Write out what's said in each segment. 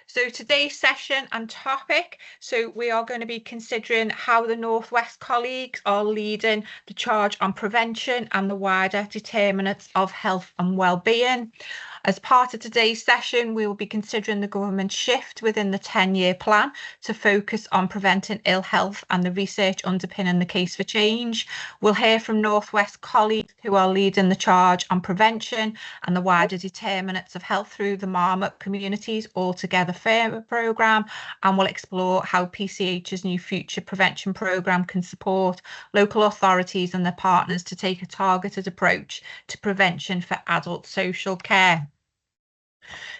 So today's session and topic, we are going to be considering how the Northwest colleagues are leading the charge on prevention and the wider determinants of health and well-being. As part of today's session, we will be considering the government's shift within the 10-year plan to focus on preventing ill health and the research underpinning the case for change. We'll hear from Northwest colleagues who are leading the charge on prevention and the wider determinants of health through the Marmot Communities Altogether Fair programme, and we'll explore how PCH's new future prevention programme can support local authorities and their partners to take a targeted approach to prevention for adult social care.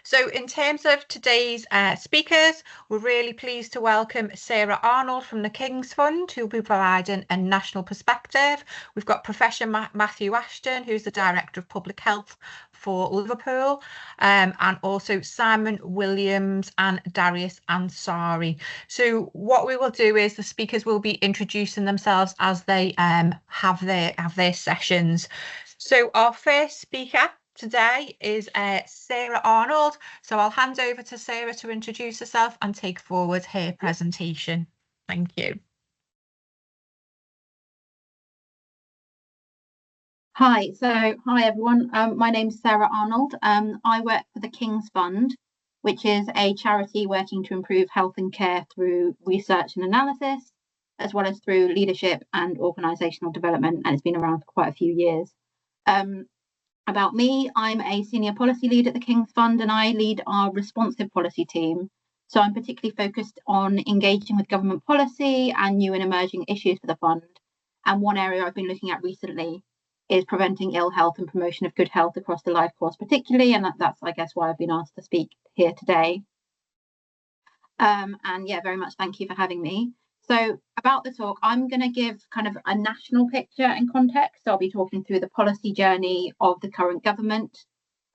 So in terms of today's speakers, we're really pleased to welcome Sarah Arnold from the King's Fund, who will be providing a national perspective. We've got Professor Matthew Ashton, who's the Director of Public Health for Liverpool, and also Simon Williams and Darius Ansari. So what we will do is the speakers will be introducing themselves as they have their sessions. So our first speaker today is Sarah Arnold. So I'll hand over to Sarah to introduce herself and take forward her presentation. Thank you. Hi everyone. My name's Sarah Arnold. I work for the King's Fund, which is a charity working to improve health and care through research and analysis, as well as through leadership and organisational development, and it's been around for quite a few years. About me, I'm a senior policy lead at the King's Fund, and I lead our responsive policy team. So I'm particularly focused on engaging with government policy and new and emerging issues for the fund. And one area I've been looking at recently is preventing ill health and promotion of good health across the life course particularly, and that's, I guess, why I've been asked to speak here today. And yeah, very much thank you for having me. So about the talk, I'm going to give kind of a national picture and context. So I'll be talking through the policy journey of the current government,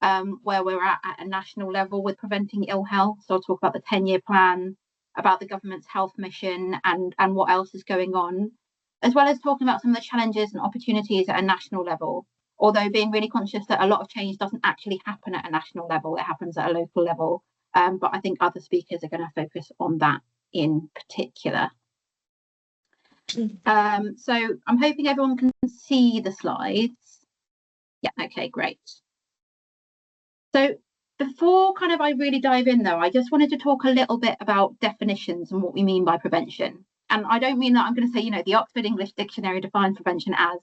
where we're at a national level with preventing ill health. So I'll talk about the 10-year plan, about the government's health mission and what else is going on, as well as talking about some of the challenges and opportunities at a national level, although being really conscious that a lot of change doesn't actually happen at a national level, it happens at a local level. But I think other speakers are going to focus on that in particular. So I'm hoping everyone can see the slides. Yeah, okay, great. So before I really dive in though, I just wanted to talk a little bit about definitions and what we mean by prevention. And I don't mean that I'm going to say, the Oxford English Dictionary defines prevention as,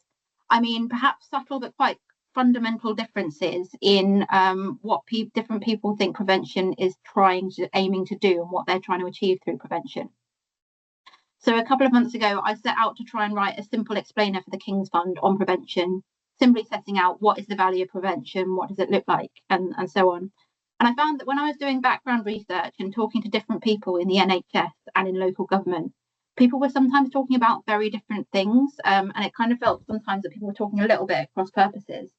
I mean, perhaps subtle but quite fundamental differences in what different people think prevention is aiming to do and what they're trying to achieve through prevention. So a couple of months ago, I set out to try and write a simple explainer for the King's Fund on prevention, simply setting out what is the value of prevention, what does it look like, and so on. And I found that when I was doing background research and talking to different people in the NHS and in local government, people were sometimes talking about very different things, and it kind of felt sometimes that people were talking a little bit at cross purposes.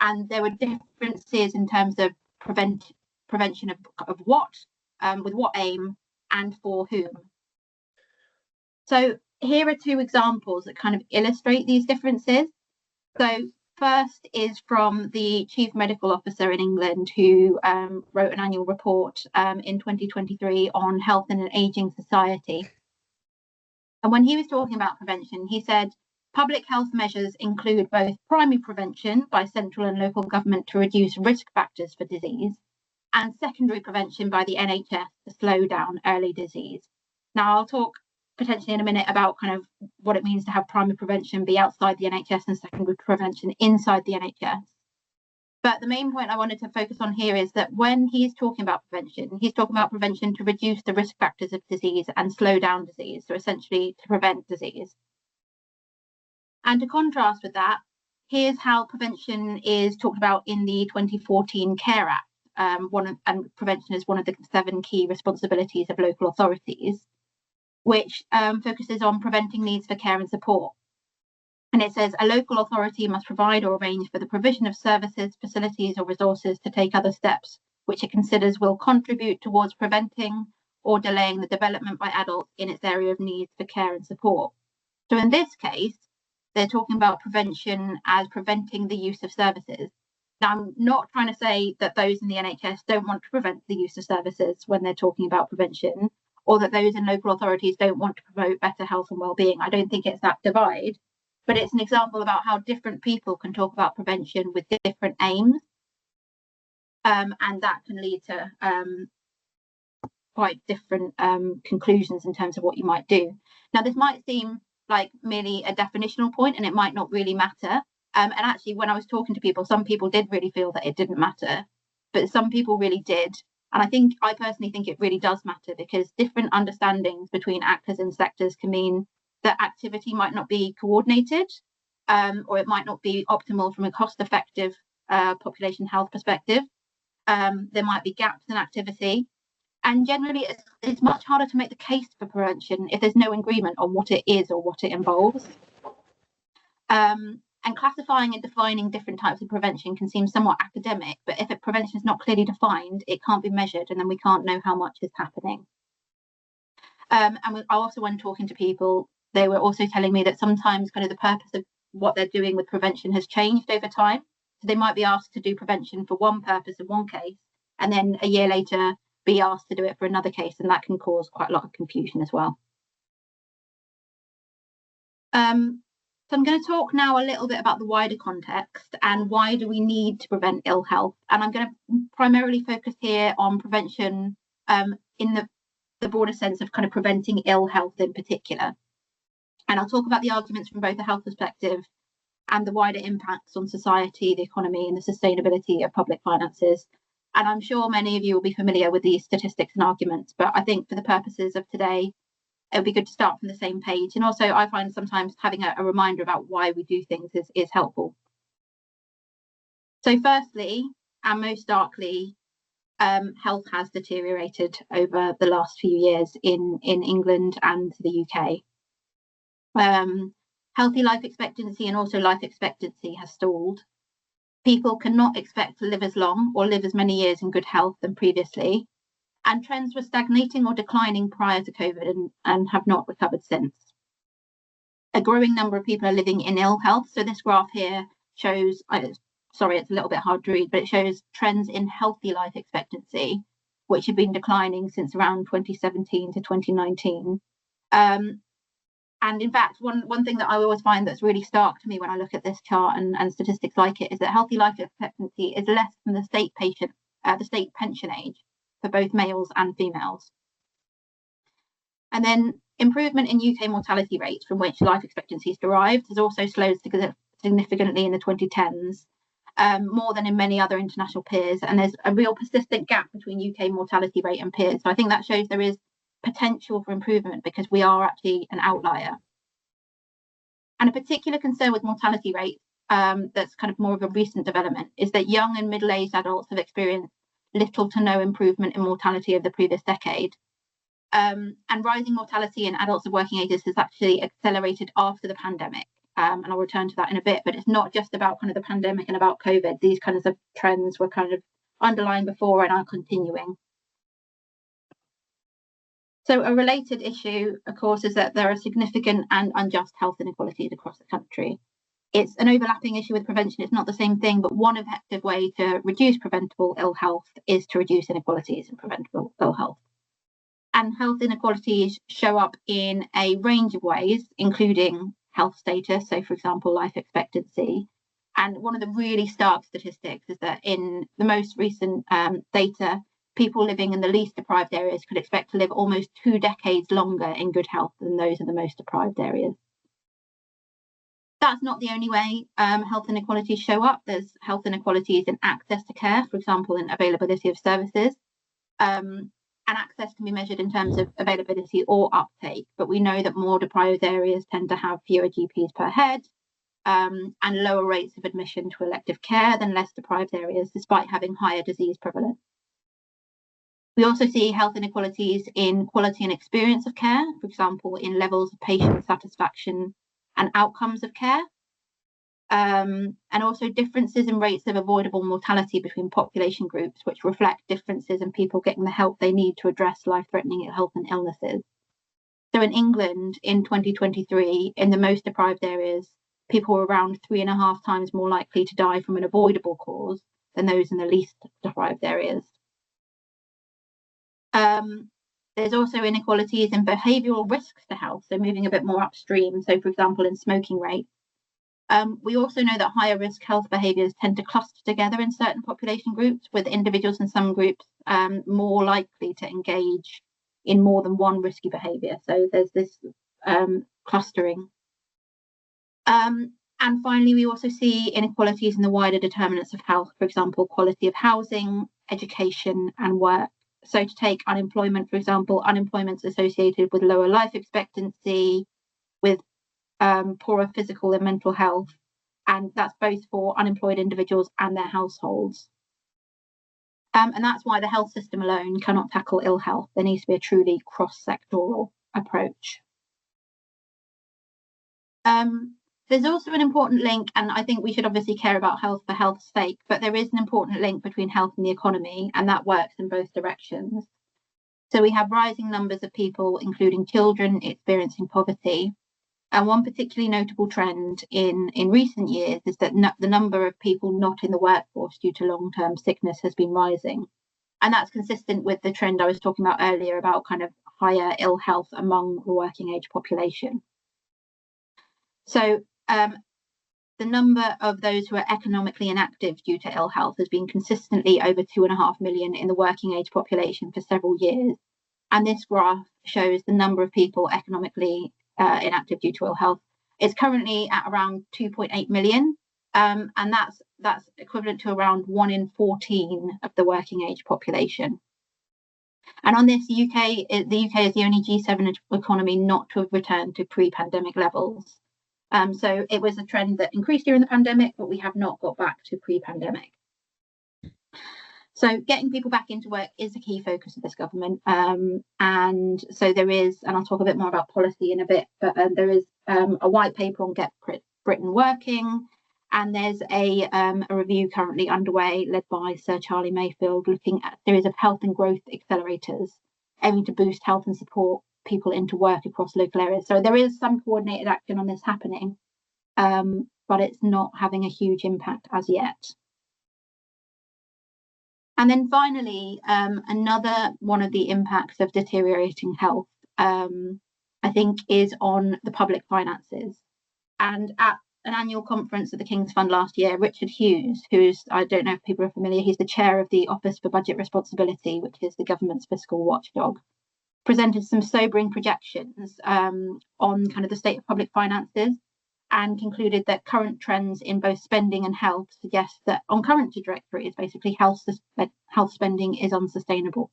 And there were differences in terms of prevention of what, with what aim, and for whom. So here are two examples that kind of illustrate these differences. So first is from the Chief Medical Officer in England, who wrote an annual report in 2023 on health in an ageing society. And when he was talking about prevention, he said, public health measures include both primary prevention by central and local government to reduce risk factors for disease, and secondary prevention by the NHS to slow down early disease. Now, I'll talk potentially in a minute about kind of what it means to have primary prevention be outside the NHS and secondary prevention inside the NHS. But the main point I wanted to focus on here is that when he's talking about prevention, he's talking about prevention to reduce the risk factors of disease and slow down disease, so essentially to prevent disease. And to contrast with that, here's how prevention is talked about in the 2014 Care Act, and prevention is one of the 7 key responsibilities of local authorities, which focuses on preventing needs for care and support. And it says a local authority must provide or arrange for the provision of services, facilities or resources to take other steps which it considers will contribute towards preventing or delaying the development by adults in its area of needs for care and support. So in this case, they're talking about prevention as preventing the use of services. Now, I'm not trying to say that those in the NHS don't want to prevent the use of services when they're talking about prevention, or that those in local authorities don't want to promote better health and well-being. I don't think it's that divide, but it's an example about how different people can talk about prevention with different aims, and that can lead to quite different conclusions in terms of what you might do. Now, this might seem like merely a definitional point, and it might not really matter. And actually, when I was talking to people, some people did really feel that it didn't matter, but some people really did. And I personally think it really does matter, because different understandings between actors and sectors can mean that activity might not be coordinated, or it might not be optimal from a cost-effective population health perspective. There might be gaps in activity. And generally, it's much harder to make the case for prevention if there's no agreement on what it is or what it involves. And classifying and defining different types of prevention can seem somewhat academic, but if prevention is not clearly defined, it can't be measured, and then we can't know how much is happening. Also, when talking to people, they were also telling me that sometimes kind of the purpose of what they're doing with prevention has changed over time. So they might be asked to do prevention for one purpose in one case, and then a year later be asked to do it for another case, and that can cause quite a lot of confusion as well. So I'm going to talk now a little bit about the wider context and why do we need to prevent ill health. And I'm going to primarily focus here on prevention in the broader sense of kind of preventing ill health in particular. And I'll talk about the arguments from both a health perspective and the wider impacts on society, the economy, and the sustainability of public finances. And I'm sure many of you will be familiar with these statistics and arguments, but I think for the purposes of today, it would be good to start from the same page. And also, I find sometimes having a reminder about why we do things is helpful. So firstly, and most starkly, health has deteriorated over the last few years in England and the UK. Healthy life expectancy and also life expectancy has stalled. People cannot expect to live as long or live as many years in good health than previously. And trends were stagnating or declining prior to COVID and have not recovered since. A growing number of people are living in ill health. So this graph here shows, sorry, it's a little bit hard to read, but it shows trends in healthy life expectancy, which have been declining since around 2017 to 2019. And in fact, one thing that I always find that's really stark to me when I look at this chart and statistics like it is that healthy life expectancy is less than the state pension age for both males and females. And then improvement in UK mortality rates, from which life expectancy is derived, has also slowed significantly in the 2010s, more than in many other international peers. And there's a real persistent gap between UK mortality rate and peers. So I think that shows there is potential for improvement because we are actually an outlier. And a particular concern with mortality rates that's kind of more of a recent development is that young and middle-aged adults have experienced little to no improvement in mortality over the previous decade. And rising mortality in adults of working ages has actually accelerated after the pandemic. And I'll return to that in a bit, but it's not just about kind of the pandemic and about COVID. These kinds of trends were kind of underlying before and are continuing. So a related issue, of course, is that there are significant and unjust health inequalities across the country. It's an overlapping issue with prevention. It's not the same thing, but one effective way to reduce preventable ill health is to reduce inequalities in preventable ill health. And health inequalities show up in a range of ways, including health status. So, for example, life expectancy. And one of the really stark statistics is that in the most recent data, people living in the least deprived areas could expect to live almost 2 decades longer in good health than those in the most deprived areas. That's not the only way health inequalities show up. There's health inequalities in access to care, for example, in availability of services. And access can be measured in terms of availability or uptake, but we know that more deprived areas tend to have fewer GPs per head and lower rates of admission to elective care than less deprived areas, despite having higher disease prevalence. We also see health inequalities in quality and experience of care, for example, in levels of patient satisfaction and outcomes of care, and also differences in rates of avoidable mortality between population groups, which reflect differences in people getting the help they need to address life-threatening health and illnesses. So in England, in 2023, in the most deprived areas, people were around 3.5 times more likely to die from an avoidable cause than those in the least deprived areas. There's also inequalities in behavioural risks to health, so moving a bit more upstream. So, for example, in smoking rates. We also know that higher risk health behaviours tend to cluster together in certain population groups, with individuals in some groups more likely to engage in more than one risky behaviour. So there's this clustering. And finally, we also see inequalities in the wider determinants of health, for example, quality of housing, education and work. So to take unemployment, for example, unemployment's associated with lower life expectancy, with poorer physical and mental health, and that's both for unemployed individuals and their households. And that's why the health system alone cannot tackle ill health. There needs to be a truly cross-sectoral approach. There's also an important link, and I think we should obviously care about health for health's sake, but there is an important link between health and the economy, and that works in both directions. So we have rising numbers of people, including children, experiencing poverty. And one particularly notable trend in recent years is that the number of people not in the workforce due to long-term sickness has been rising. And that's consistent with the trend I was talking about earlier about kind of higher ill health among the working age population. So the number of those who are economically inactive due to ill health has been consistently over 2.5 million in the working age population for several years. And this graph shows the number of people economically inactive due to ill health. It's currently at around 2.8 million, and that's equivalent to around 1 in 14 of the working age population. And on this, the UK is the only G7 economy not to have returned to pre-pandemic levels. So it was a trend that increased during the pandemic, but we have not got back to pre-pandemic. So getting people back into work is a key focus of this government. And so there is, and I'll talk a bit more about policy in a bit, but there is a white paper on Get Britain Working, and there's a review currently underway led by Sir Charlie Mayfield, looking at a series of health and growth accelerators aiming to boost health and support people into work across local areas. So there is some coordinated action on this happening, but it's not having a huge impact as yet. And then finally, another one of the impacts of deteriorating health, I think, is on the public finances. And at an annual conference at the King's Fund last year, Richard Hughes, who's, I don't know if people are familiar, he's the chair of the Office for Budget Responsibility, which is the government's fiscal watchdog, presented some sobering projections on kind of the state of public finances, and concluded that current trends in both spending and health suggest that on current trajectories, basically health spending is unsustainable.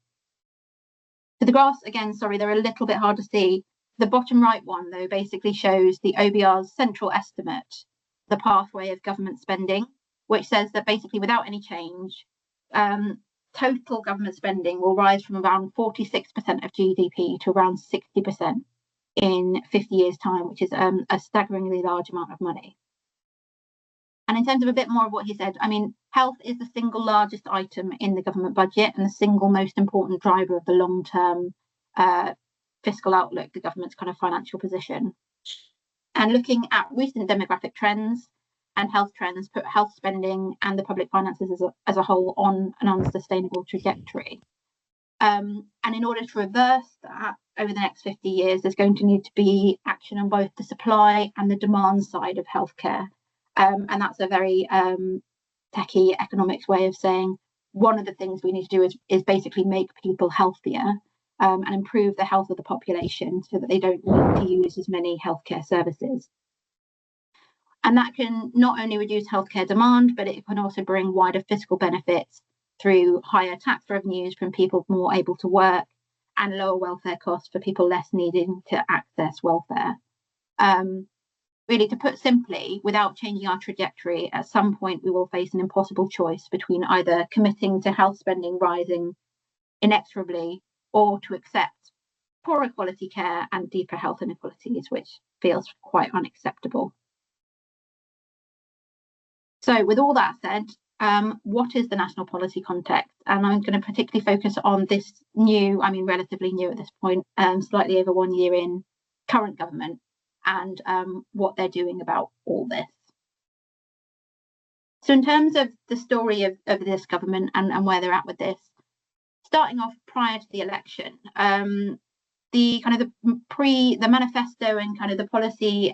So the graphs, again, sorry, they're a little bit hard to see. The bottom right one, though, basically shows the OBR's central estimate, the pathway of government spending, which says that basically without any change, total government spending will rise from around 46% of GDP to around 60% in 50 years' time, which is a staggeringly large amount of money. And in terms of a bit more of what he said, I mean, health is the single largest item in the government budget and the single most important driver of the long-term fiscal outlook, the government's kind of financial position. And looking at recent demographic trends and health trends put health spending and the public finances as a whole on an unsustainable trajectory. And in order to reverse that over the next 50 years, there's going to need to be action on both the supply and the demand side of healthcare. And that's a very techie economics way of saying one of the things we need to do is basically make people healthier and improve the health of the population so that they don't need to use as many healthcare services. And that can not only reduce healthcare demand, but it can also bring wider fiscal benefits through higher tax revenues from people more able to work and lower welfare costs for people less needing to access welfare. Really, to put simply, without changing our trajectory, at some point we will face an impossible choice between either committing to health spending rising inexorably or to accept poorer quality care and deeper health inequalities, which feels quite unacceptable. So with all that said, what is the national policy context? And I'm going to particularly focus on this new, I mean, relatively new at this point, slightly over 1 year in, current government and what they're doing about all this. So in terms of the story of this government and where they're at with this, starting off prior to the election, the kind of the manifesto and kind of the policy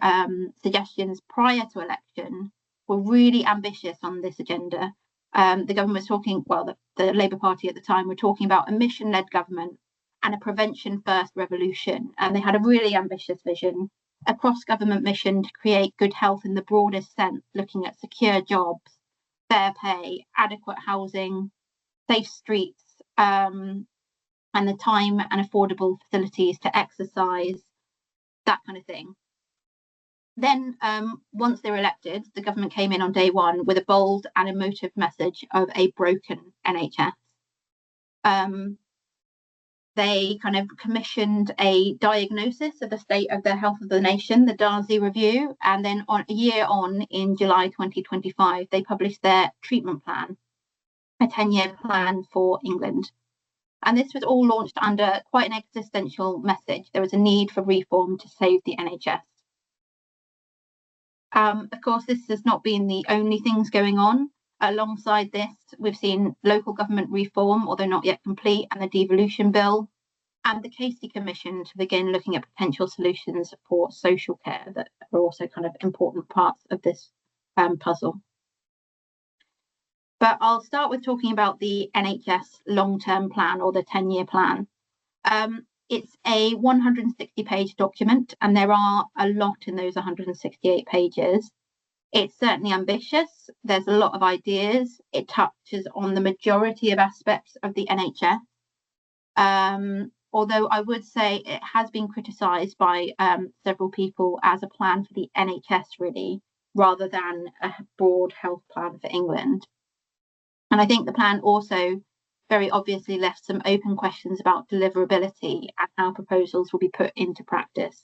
suggestions prior to election were really ambitious on this agenda. The government was talking, well, the Labour Party at the time were talking about a mission-led government and a prevention-first revolution. And they had a really ambitious vision, a cross-government mission to create good health in the broadest sense, looking at secure jobs, fair pay, adequate housing, safe streets, and the time and affordable facilities to exercise, that kind of thing. Then, once they were elected, the government came in on day one with a bold and emotive message of a broken NHS. They kind of commissioned a diagnosis of the state of the health of the nation, the Darzi Review, and then a year on, in July 2025, they published their treatment plan, a 10-year plan for England. And this was all launched under quite an existential message. There was a need for reform to save the NHS. Of course, this has not been the only things going on. Alongside this, we've seen local government reform, although not yet complete, and the devolution bill, and the Casey Commission to begin looking at potential solutions for social care that are also kind of important parts of this puzzle. But I'll start with talking about the NHS long-term plan, or the 10-year plan. It's a 160-page document, and there are a lot in those 168 pages. It's certainly ambitious. There's a lot of ideas. It touches on the majority of aspects of the NHS. Although I would say it has been criticised by several people as a plan for the NHS, really, rather than a broad health plan for England. And I think the plan also very obviously left some open questions about deliverability and how proposals will be put into practice.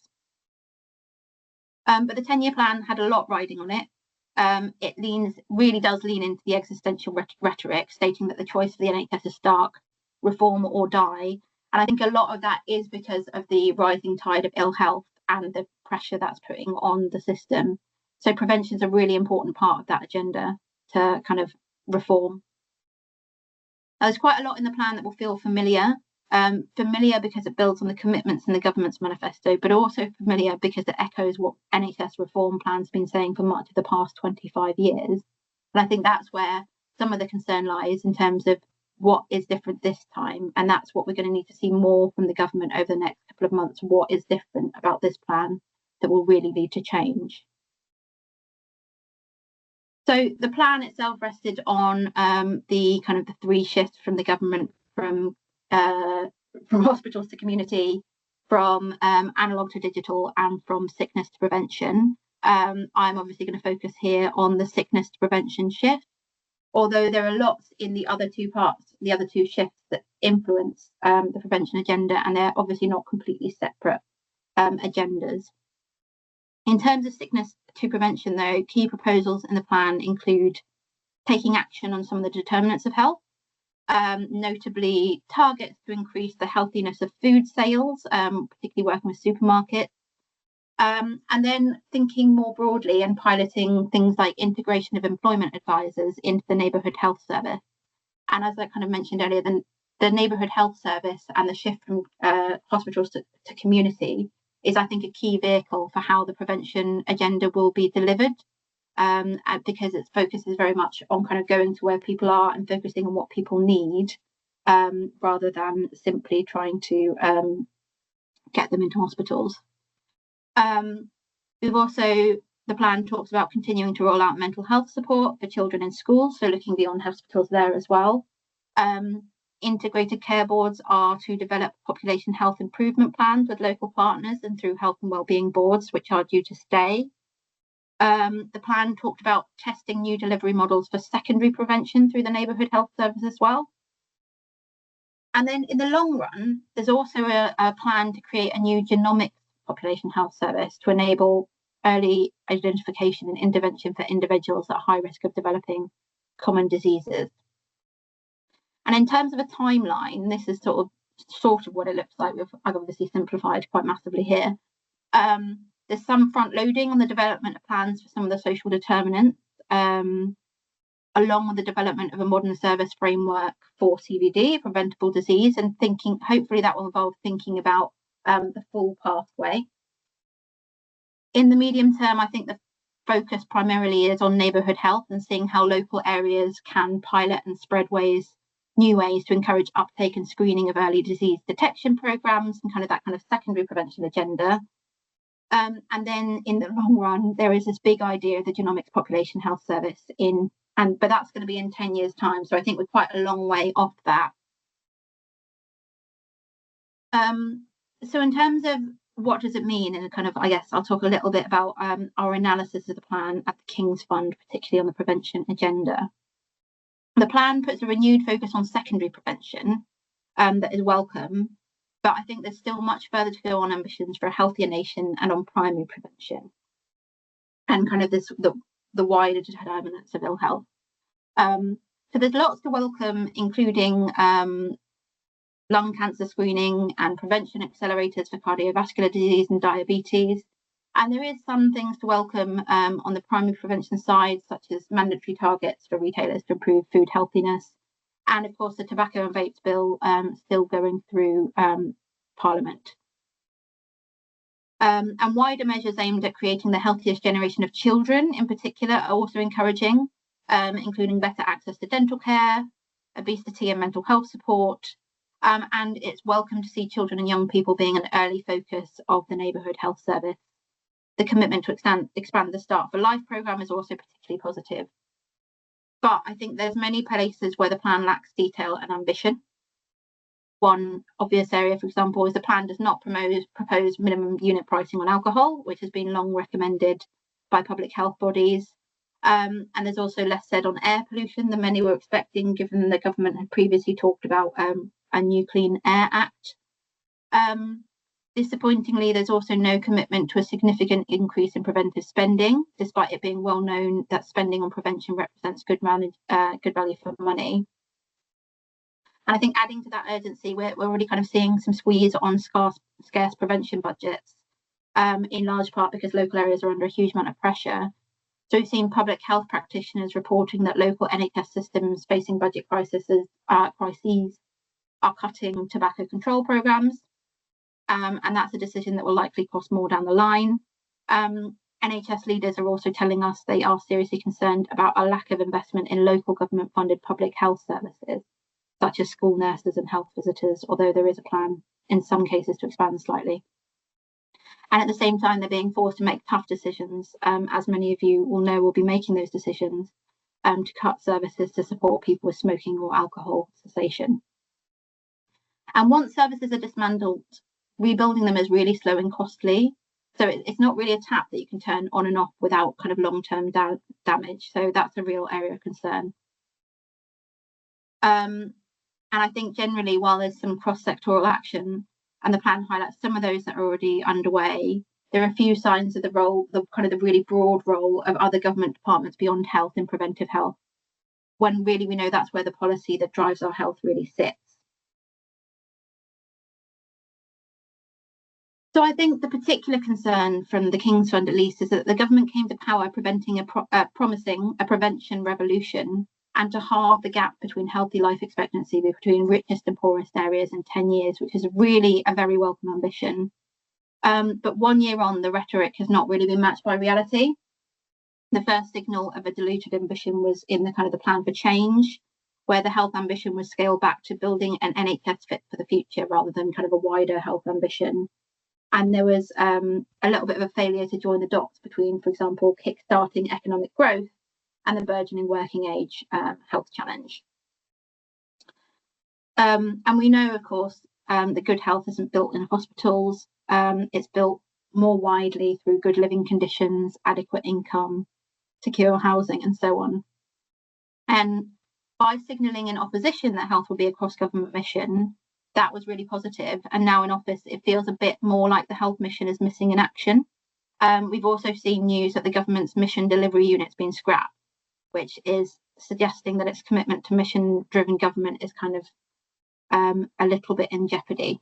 But the 10-year plan had a lot riding on it. It really does lean into the existential rhetoric, stating that the choice for the NHS is stark, reform or die. And I think a lot of that is because of the rising tide of ill health and the pressure that's putting on the system. So prevention is a really important part of that agenda to kind of reform. There's quite a lot in the plan that will feel familiar. Familiar because it builds on the commitments in the government's manifesto, but also familiar because it echoes what NHS reform plans have been saying for much of the past 25 years. And I think that's where some of the concern lies in terms of what is different this time. And that's what we're going to need to see more from the government over the next couple of months. What is different about this plan that will really lead to change? So the plan itself rested on the kind of the three shifts from the government, from hospitals to community, from analog to digital, and from sickness to prevention. I'm obviously going to focus here on the sickness to prevention shift, although there are lots in the other two parts, the other two shifts that influence the prevention agenda, and they're obviously not completely separate agendas. In terms of sickness to prevention, though, key proposals in the plan include taking action on some of the determinants of health, notably targets to increase the healthiness of food sales, particularly working with supermarkets, and then thinking more broadly and piloting things like integration of employment advisors into the neighbourhood health service. And as I kind of mentioned earlier, the neighbourhood health service and the shift from hospitals to community is, I think, a key vehicle for how the prevention agenda will be delivered, because its focus is very much on kind of going to where people are and focusing on what people need, rather than simply trying to get them into hospitals. We've also, the plan talks about continuing to roll out mental health support for children in schools, so looking beyond hospitals there as well. Integrated care boards are to develop population health improvement plans with local partners and through health and wellbeing boards, which are due to stay. The plan talked about testing new delivery models for secondary prevention through the neighbourhood health service as well. And then in the long run, there's also a plan to create a new genomic population health service to enable early identification and intervention for individuals at high risk of developing common diseases. And in terms of a timeline, this is sort of what it looks like. I've obviously simplified quite massively here. There's some front loading on the development of plans for some of the social determinants. along with the development of a modern service framework for CVD, preventable disease, and hopefully that will involve thinking about the full pathway. In the medium term, I think the focus primarily is on neighbourhood health and seeing how local areas can pilot and spread new ways to encourage uptake and screening of early disease detection programmes and that kind of secondary prevention agenda. And then in the long run, there is this big idea of the Genomics Population Health Service but that's going to be in 10 years' time. So I think we're quite a long way off that. So in terms of what does it mean, and I guess I'll talk a little bit about our analysis of the plan at the King's Fund, particularly on the prevention agenda. The plan puts a renewed focus on secondary prevention that is welcome, but I think there's still much further to go on ambitions for a healthier nation and on primary prevention and the wider determinants of ill health. So there's lots to welcome, including lung cancer screening and prevention accelerators for cardiovascular disease and diabetes. And there is some things to welcome on the primary prevention side, such as mandatory targets for retailers to improve food healthiness. And of course, the tobacco and vapes bill still going through Parliament. And wider measures aimed at creating the healthiest generation of children in particular are also encouraging, including better access to dental care, obesity and mental health support. And it's welcome to see children and young people being an early focus of the neighbourhood health service. The commitment to expand the Start for Life programme is also particularly positive. But I think there's many places where the plan lacks detail and ambition. One obvious area, for example, is the plan does not propose minimum unit pricing on alcohol, which has been long recommended by public health bodies. And there's also less said on air pollution than many were expecting, given the government had previously talked about a new Clean Air Act. Disappointingly, there's also no commitment to a significant increase in preventive spending, despite it being well known that spending on prevention represents good value for money. And I think adding to that urgency, we're already seeing some squeeze on scarce prevention budgets, in large part because local areas are under a huge amount of pressure. So we've seen public health practitioners reporting that local NHS systems facing budget crises are cutting tobacco control programmes. And that's a decision that will likely cost more down the line. NHS leaders are also telling us they are seriously concerned about a lack of investment in local government-funded public health services, such as school nurses and health visitors, although there is a plan in some cases to expand slightly. And at the same time, they're being forced to make tough decisions, as many of you will know will be making those decisions, to cut services to support people with smoking or alcohol cessation. And once services are dismantled, rebuilding them is really slow and costly. So it's not really a tap that you can turn on and off without long-term damage. So that's a real area of concern. And I think generally, while there's some cross-sectoral action and the plan highlights some of those that are already underway, there are a few signs of the really broad role of other government departments beyond health in preventive health, when really we know that's where the policy that drives our health really sits. So I think the particular concern from the King's Fund, at least, is that the government came to power promising a prevention revolution and to halve the gap between healthy life expectancy between richest and poorest areas in 10 years, which is really a very welcome ambition. But 1 year on, the rhetoric has not really been matched by reality. The first signal of a diluted ambition was in the plan for change, where the health ambition was scaled back to building an NHS fit for the future rather than a wider health ambition. And there was a little bit of a failure to join the dots between, for example, kickstarting economic growth and the burgeoning working age health challenge. And we know, of course, that good health isn't built in hospitals. It's built more widely through good living conditions, adequate income, secure housing, and so on. And by signalling in opposition that health will be a cross-government mission, that was really positive. And now in office, it feels a bit more like the health mission is missing in action. We've also seen news that the government's mission delivery unit's been scrapped, which is suggesting that its commitment to mission-driven government is a little bit in jeopardy.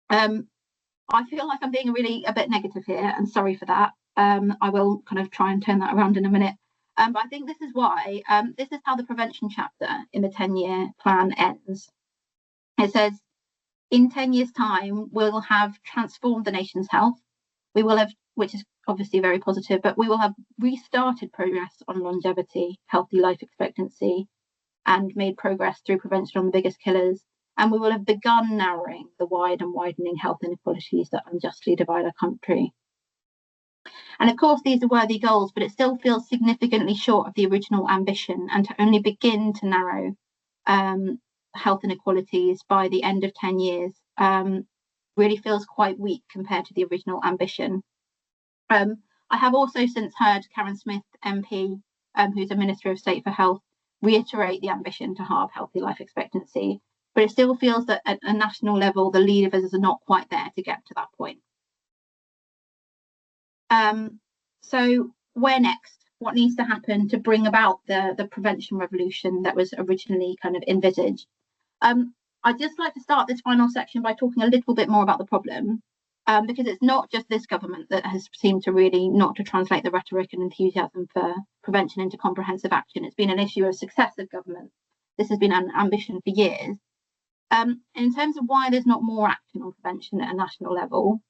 I feel like I'm being a bit negative here, and sorry for that. I will try and turn that around in a minute. But I think this is why, this is how the prevention chapter in the 10-year plan ends. It says, in 10 years' time, we'll have transformed the nation's health. We will have, which is obviously very positive, but we will have restarted progress on longevity, healthy life expectancy, and made progress through prevention on the biggest killers. And we will have begun narrowing the wide and widening health inequalities that unjustly divide our country. And of course, these are worthy goals, but it still feels significantly short of the original ambition, and to only begin to narrow health inequalities by the end of 10 years really feels quite weak compared to the original ambition. I have also since heard Karen Smith, MP, who's a Minister of State for Health, reiterate the ambition to halve healthy life expectancy, but it still feels that at a national level, the levers are not quite there to get to that point. So where next? What needs to happen to bring about the prevention revolution that was originally kind of envisaged? I'd just like to start this final section by talking a little bit more about the problem, because it's not just this government that has seemed to really not to translate the rhetoric and enthusiasm for prevention into comprehensive action. It's been an issue of successive governments. This has been an ambition for years. In terms of why there's not more action on prevention at a national level,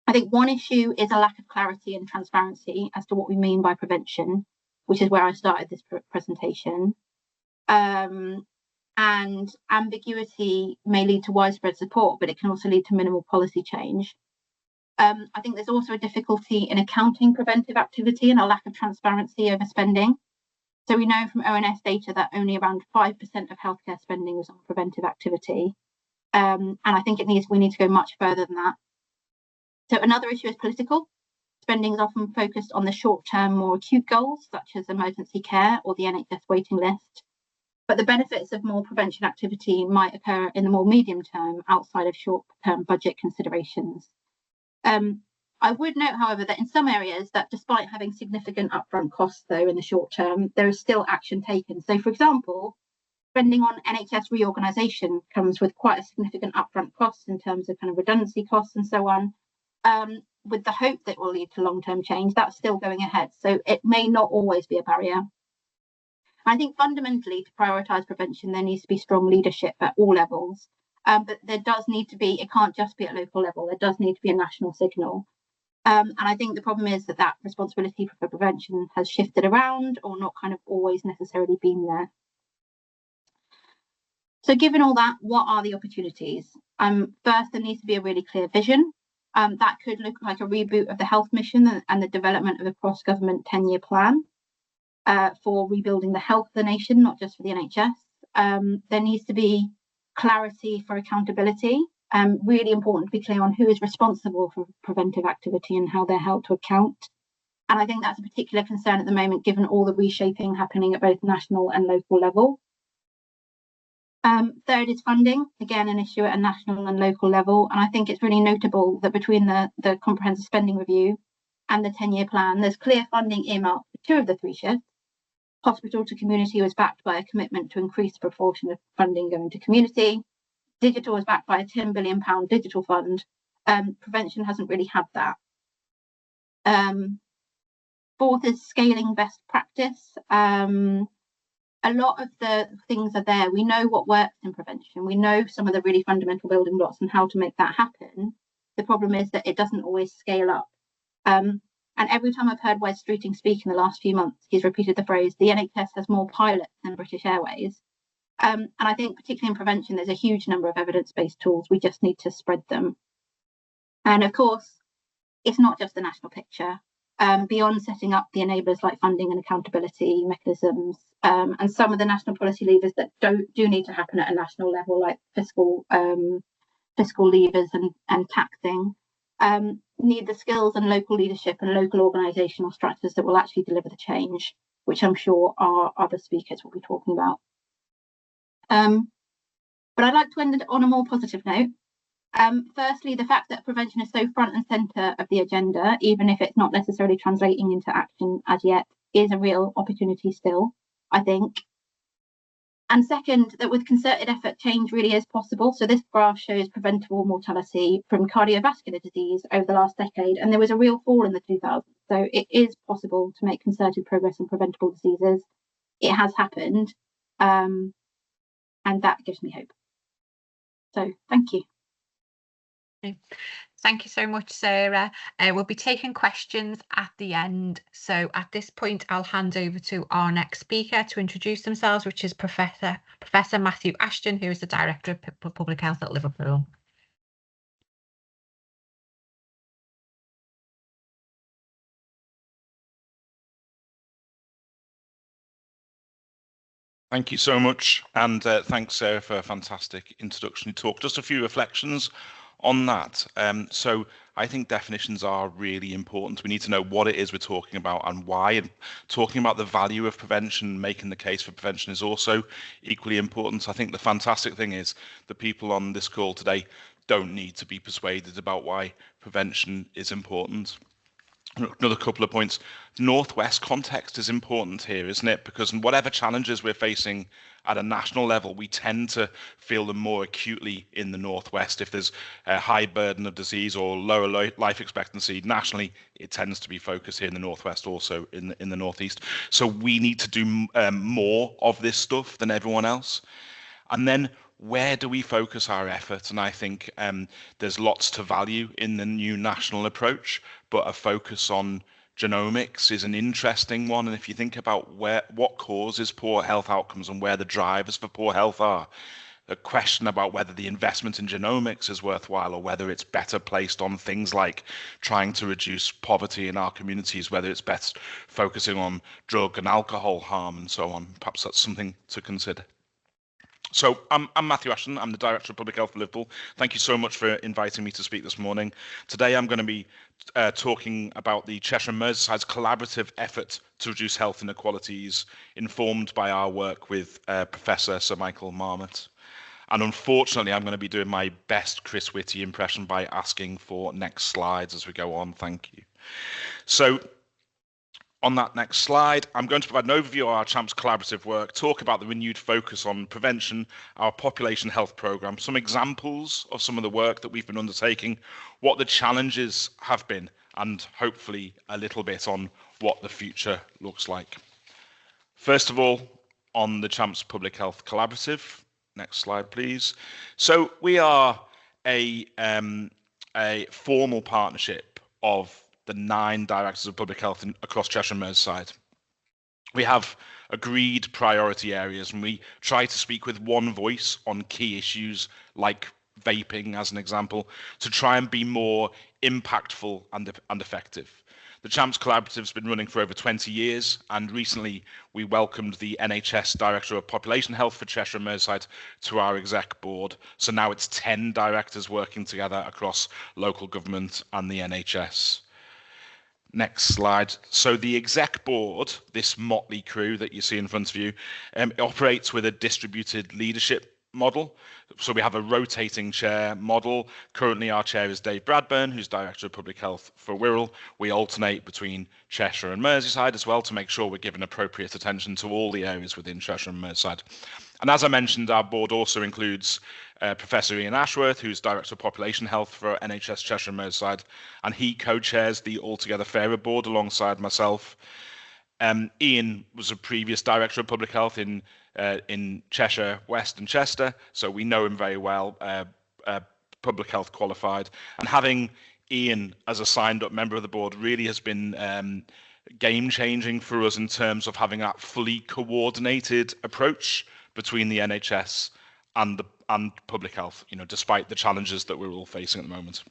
I think one issue is a lack of clarity and transparency as to what we mean by prevention, which is where I started this presentation. And ambiguity may lead to widespread support, but it can also lead to minimal policy change. I think there's also a difficulty in accounting preventive activity and a lack of transparency over spending. So we know from ONS data that only around 5% of healthcare spending was on preventive activity. And I think we need to go much further than that. So another issue is political. Spending is often focused on the short-term, more acute goals, such as emergency care or the NHS waiting list. But the benefits of more prevention activity might occur in the more medium term outside of short-term budget considerations. I would note, however, that in some areas that despite having significant upfront costs, though, in the short term, there is still action taken. So, for example, spending on NHS reorganisation comes with quite a significant upfront cost in terms of kind of redundancy costs and so on, with the hope that it will lead to long-term change. That's still going ahead. So it may not always be a barrier. I think fundamentally to prioritise prevention, there needs to be strong leadership at all levels. But there does need to be, it can't just be at local level, there does need to be a national signal. And I think the problem is that responsibility for prevention has shifted around or not kind of always necessarily been there. So given all that, what are the opportunities? First, there needs to be a really clear vision. That could look like a reboot of the health mission and the development of a cross-government 10-year plan for rebuilding the health of the nation, not just for the NHS. There needs to be clarity for accountability. Really important to be clear on who is responsible for preventive activity and how they're held to account. And I think that's a particular concern at the moment, given all the reshaping happening at both national and local level. Third is funding, again, an issue at a national and local level. And I think it's really notable that between the comprehensive spending review and the 10-year plan, there's clear funding earmarked for 2 of the 3 shifts. Hospital to community was backed by a commitment to increase the proportion of funding going to community. Digital was backed by a £10 billion digital fund. Prevention hasn't really had that. Fourth is scaling best practice. A lot of the things are there. We know what works in prevention. We know some of the really fundamental building blocks and how to make that happen. The problem is that it doesn't always scale up. And every time I've heard Wes Streeting speak in the last few months, he's repeated the phrase, the NHS has more pilots than British Airways. And I think particularly in prevention, there's a huge number of evidence-based tools. We just need to spread them. And of course, it's not just the national picture. Beyond setting up the enablers like funding and accountability mechanisms, and some of the national policy levers that do need to happen at a national level, like fiscal levers and taxing, need the skills and local leadership and local organisational structures that will actually deliver the change, which I'm sure our other speakers will be talking about. But I'd like to end on a more positive note. Firstly, the fact that prevention is so front and centre of the agenda, even if it's not necessarily translating into action as yet, is a real opportunity still, I think. And second, that with concerted effort, change really is possible. So this graph shows preventable mortality from cardiovascular disease over the last decade, and there was a real fall in the 2000s. So it is possible to make concerted progress on preventable diseases. It has happened, and that gives me hope. So thank you. Okay. Thank you so much, Sarah. We'll be taking questions at the end. So at this point, I'll hand over to our next speaker to introduce themselves, which is Professor Matthew Ashton, who is the Director of Public Health at Liverpool. Thank you so much, and thanks, Sarah, for a fantastic introductory talk. Just a few reflections on that. So I think definitions are really important. We need to know what it is we're talking about and why. And talking about the value of prevention, making the case for prevention is also equally important. I think the fantastic thing is the people on this call today don't need to be persuaded about why prevention is important. Another couple of points. Northwest context is important here, isn't it? Because whatever challenges we're facing at a national level, we tend to feel them more acutely in the Northwest. If there's a high burden of disease or lower life expectancy nationally, it tends to be focused here in the Northwest, also in the Northeast. So we need to do more of this stuff than everyone else. And then where do we focus our effort? And I think there's lots to value in the new national approach, but a focus on genomics is an interesting one. And if you think about what causes poor health outcomes and where the drivers for poor health are, the question about whether the investment in genomics is worthwhile or whether it's better placed on things like trying to reduce poverty in our communities, whether it's best focusing on drug and alcohol harm and so on. Perhaps that's something to consider. So I'm Matthew Ashton. I'm the Director of Public Health for Liverpool. Thank you so much for inviting me to speak this morning. Today I'm going to be talking about the Cheshire and Merseyside's collaborative effort to reduce health inequalities, informed by our work with Professor Sir Michael Marmot. And unfortunately, I'm going to be doing my best Chris Whitty impression by asking for next slides as we go on. Thank you. So on that next slide, I'm going to provide an overview of our CHAMPS collaborative work, talk about the renewed focus on prevention, our population health programme, some examples of some of the work that we've been undertaking, what the challenges have been, and hopefully a little bit on what the future looks like. First of all, on the CHAMPS Public Health Collaborative. Next slide, please. So we are a formal partnership of the 9 directors of public health across Cheshire and Merseyside. We have agreed priority areas and we try to speak with one voice on key issues like vaping, as an example, to try and be more impactful and effective. The CHAMPS Collaborative has been running for over 20 years, and recently we welcomed the NHS Director of Population Health for Cheshire and Merseyside to our exec board. So now it's 10 directors working together across local government and the NHS. Next slide. So the exec board, this motley crew that you see in front of you, operates with a distributed leadership model. So we have a rotating chair model. Currently our chair is Dave Bradburn, who's Director of Public Health for Wirral. We alternate between Cheshire and Merseyside as well to make sure we're giving appropriate attention to all the areas within Cheshire and Merseyside. And as I mentioned, our board also includes Professor Ian Ashworth, who's Director of Population Health for NHS Cheshire and Merseyside, and he co-chairs the Altogether Fairer board alongside myself. Ian was a previous Director of Public Health in Cheshire West and Chester, so we know him very well, public health qualified. And having Ian as a signed up member of the board really has been game changing for us in terms of having that fully coordinated approach between the NHS and public health, despite the challenges that we're all facing at the moment.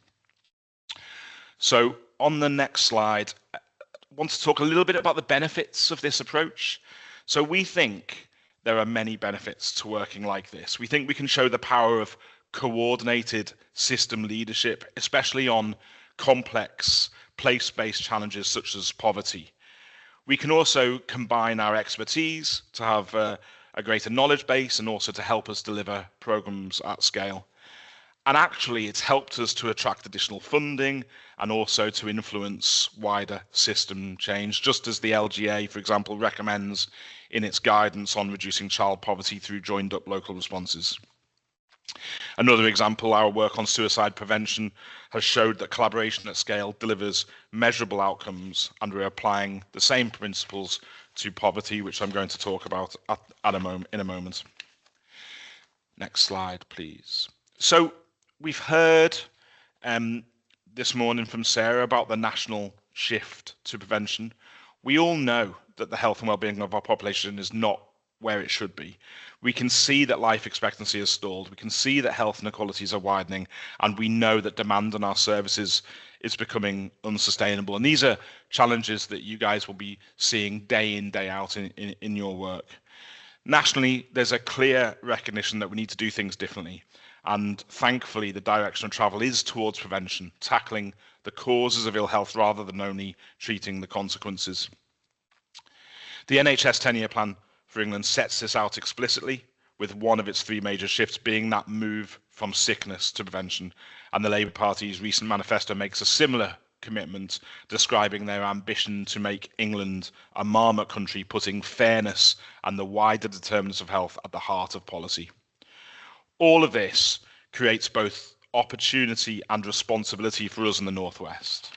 So on the next slide, I want to talk a little bit about the benefits of this approach. So we think there are many benefits to working like this. We think we can show the power of coordinated system leadership, especially on complex place-based challenges such as poverty. We can also combine our expertise to have a greater knowledge base and also to help us deliver programs at scale. And actually, it's helped us to attract additional funding and also to influence wider system change, just as the LGA, for example, recommends in its guidance on reducing child poverty through joined up local responses. Another example, our work on suicide prevention has showed that collaboration at scale delivers measurable outcomes, and we're applying the same principles to poverty, which I'm going to talk about in a moment. Next slide, please. So we've heard this morning from Sarah about the national shift to prevention. We all know that the health and well-being of our population is not where it should be. We can see that life expectancy has stalled. We can see that health inequalities are widening, and we know that demand on our services is becoming unsustainable. And these are challenges that you guys will be seeing day in, day out in your work. Nationally, there's a clear recognition that we need to do things differently. And thankfully, the direction of travel is towards prevention, tackling the causes of ill health rather than only treating the consequences. The NHS 10-year plan for England sets this out explicitly, with one of its three major shifts being that move from sickness to prevention. And the Labour Party's recent manifesto makes a similar commitment, describing their ambition to make England a Marmot country, putting fairness and the wider determinants of health at the heart of policy. All of this creates both opportunity and responsibility for us in the Northwest.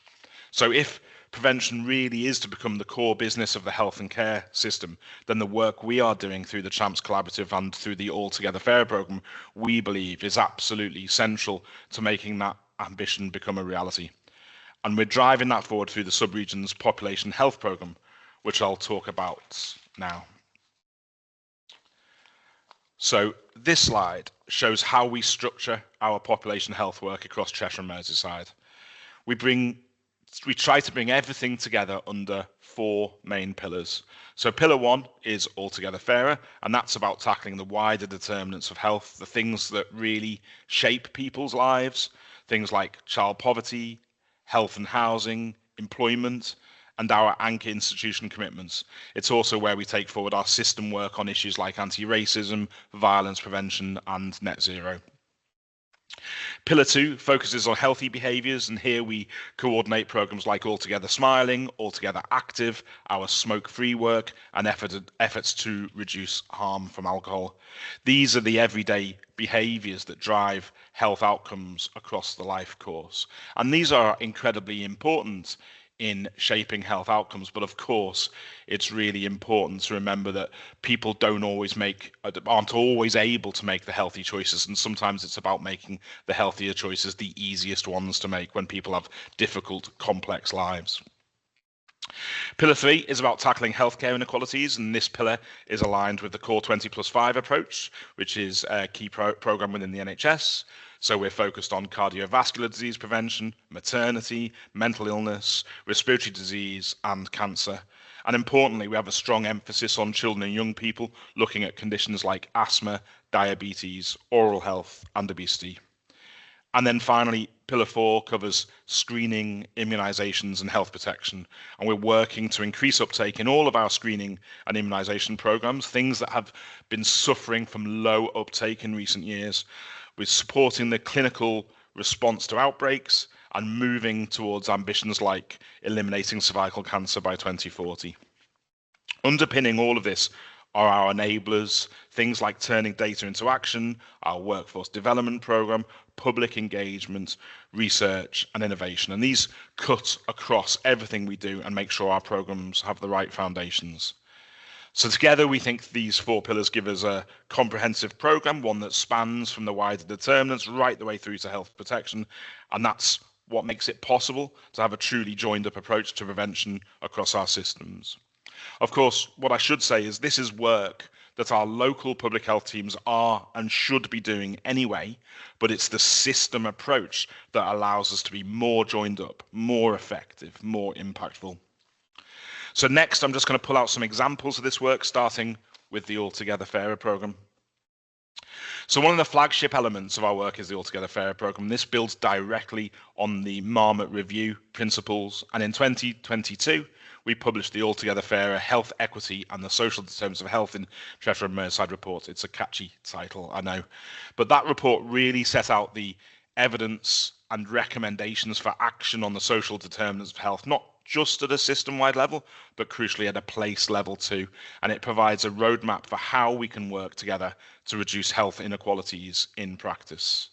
So if prevention really is to become the core business of the health and care system, then the work we are doing through the Champs Collaborative and through the All Together Fairer programme, we believe is absolutely central to making that ambition become a reality. And we're driving that forward through the sub-region's population health programme, which I'll talk about now. So this slide shows how we structure our population health work across Cheshire and Merseyside. We try to bring everything together under four main pillars. So pillar one is Altogether Fairer, and that's about tackling the wider determinants of health, the things that really shape people's lives, things like child poverty, health and housing, employment, and our anchor institution commitments. It's also where we take forward our system work on issues like anti-racism, violence prevention, and net zero. Pillar 2 focuses on healthy behaviours, and here we coordinate programmes like Altogether Smiling, Altogether Active, our smoke-free work, and efforts to reduce harm from alcohol. These are the everyday behaviours that drive health outcomes across the life course. And these are incredibly important in shaping health outcomes, but of course it's really important to remember that people aren't always able to make the healthy choices, and sometimes it's about making the healthier choices the easiest ones to make when people have difficult, complex lives. Pillar 3 is about tackling healthcare inequalities, and this pillar is aligned with the Core 20+5 approach, which is a key programme within the NHS. So we're focused on cardiovascular disease prevention, maternity, mental illness, respiratory disease, and cancer. And importantly, we have a strong emphasis on children and young people, looking at conditions like asthma, diabetes, oral health, and obesity. And then finally, Pillar 4 covers screening, immunisations, and health protection. And we're working to increase uptake in all of our screening and immunisation programmes, things that have been suffering from low uptake in recent years. We're supporting the clinical response to outbreaks and moving towards ambitions like eliminating cervical cancer by 2040. Underpinning all of this are our enablers, things like turning data into action, our workforce development programme, public engagement, research and innovation. And these cut across everything we do and make sure our programmes have the right foundations. So together we think these four pillars give us a comprehensive programme, one that spans from the wider determinants right the way through to health protection, and that's what makes it possible to have a truly joined up approach to prevention across our systems. Of course, what I should say is this is work that our local public health teams are and should be doing anyway, but it's the system approach that allows us to be more joined up, more effective, more impactful. So next, I'm just going to pull out some examples of this work, starting with the Altogether Fairer programme. So one of the flagship elements of our work is the Altogether Fairer programme. This builds directly on the Marmot review principles, and in 2022, we published the Altogether Fairer Health Equity and the Social Determinants of Health in Cheshire and Merseyside report. It's a catchy title, I know, but that report really set out the evidence and recommendations for action on the social determinants of health, not just at a system-wide level, but crucially at a place level too. And it provides a roadmap for how we can work together to reduce health inequalities in practice.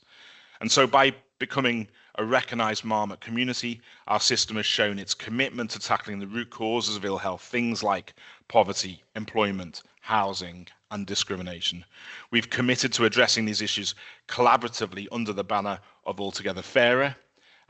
And so by becoming a recognised Marmot community, our system has shown its commitment to tackling the root causes of ill health, things like poverty, employment, housing, and discrimination. We've committed to addressing these issues collaboratively under the banner of Altogether Fairer,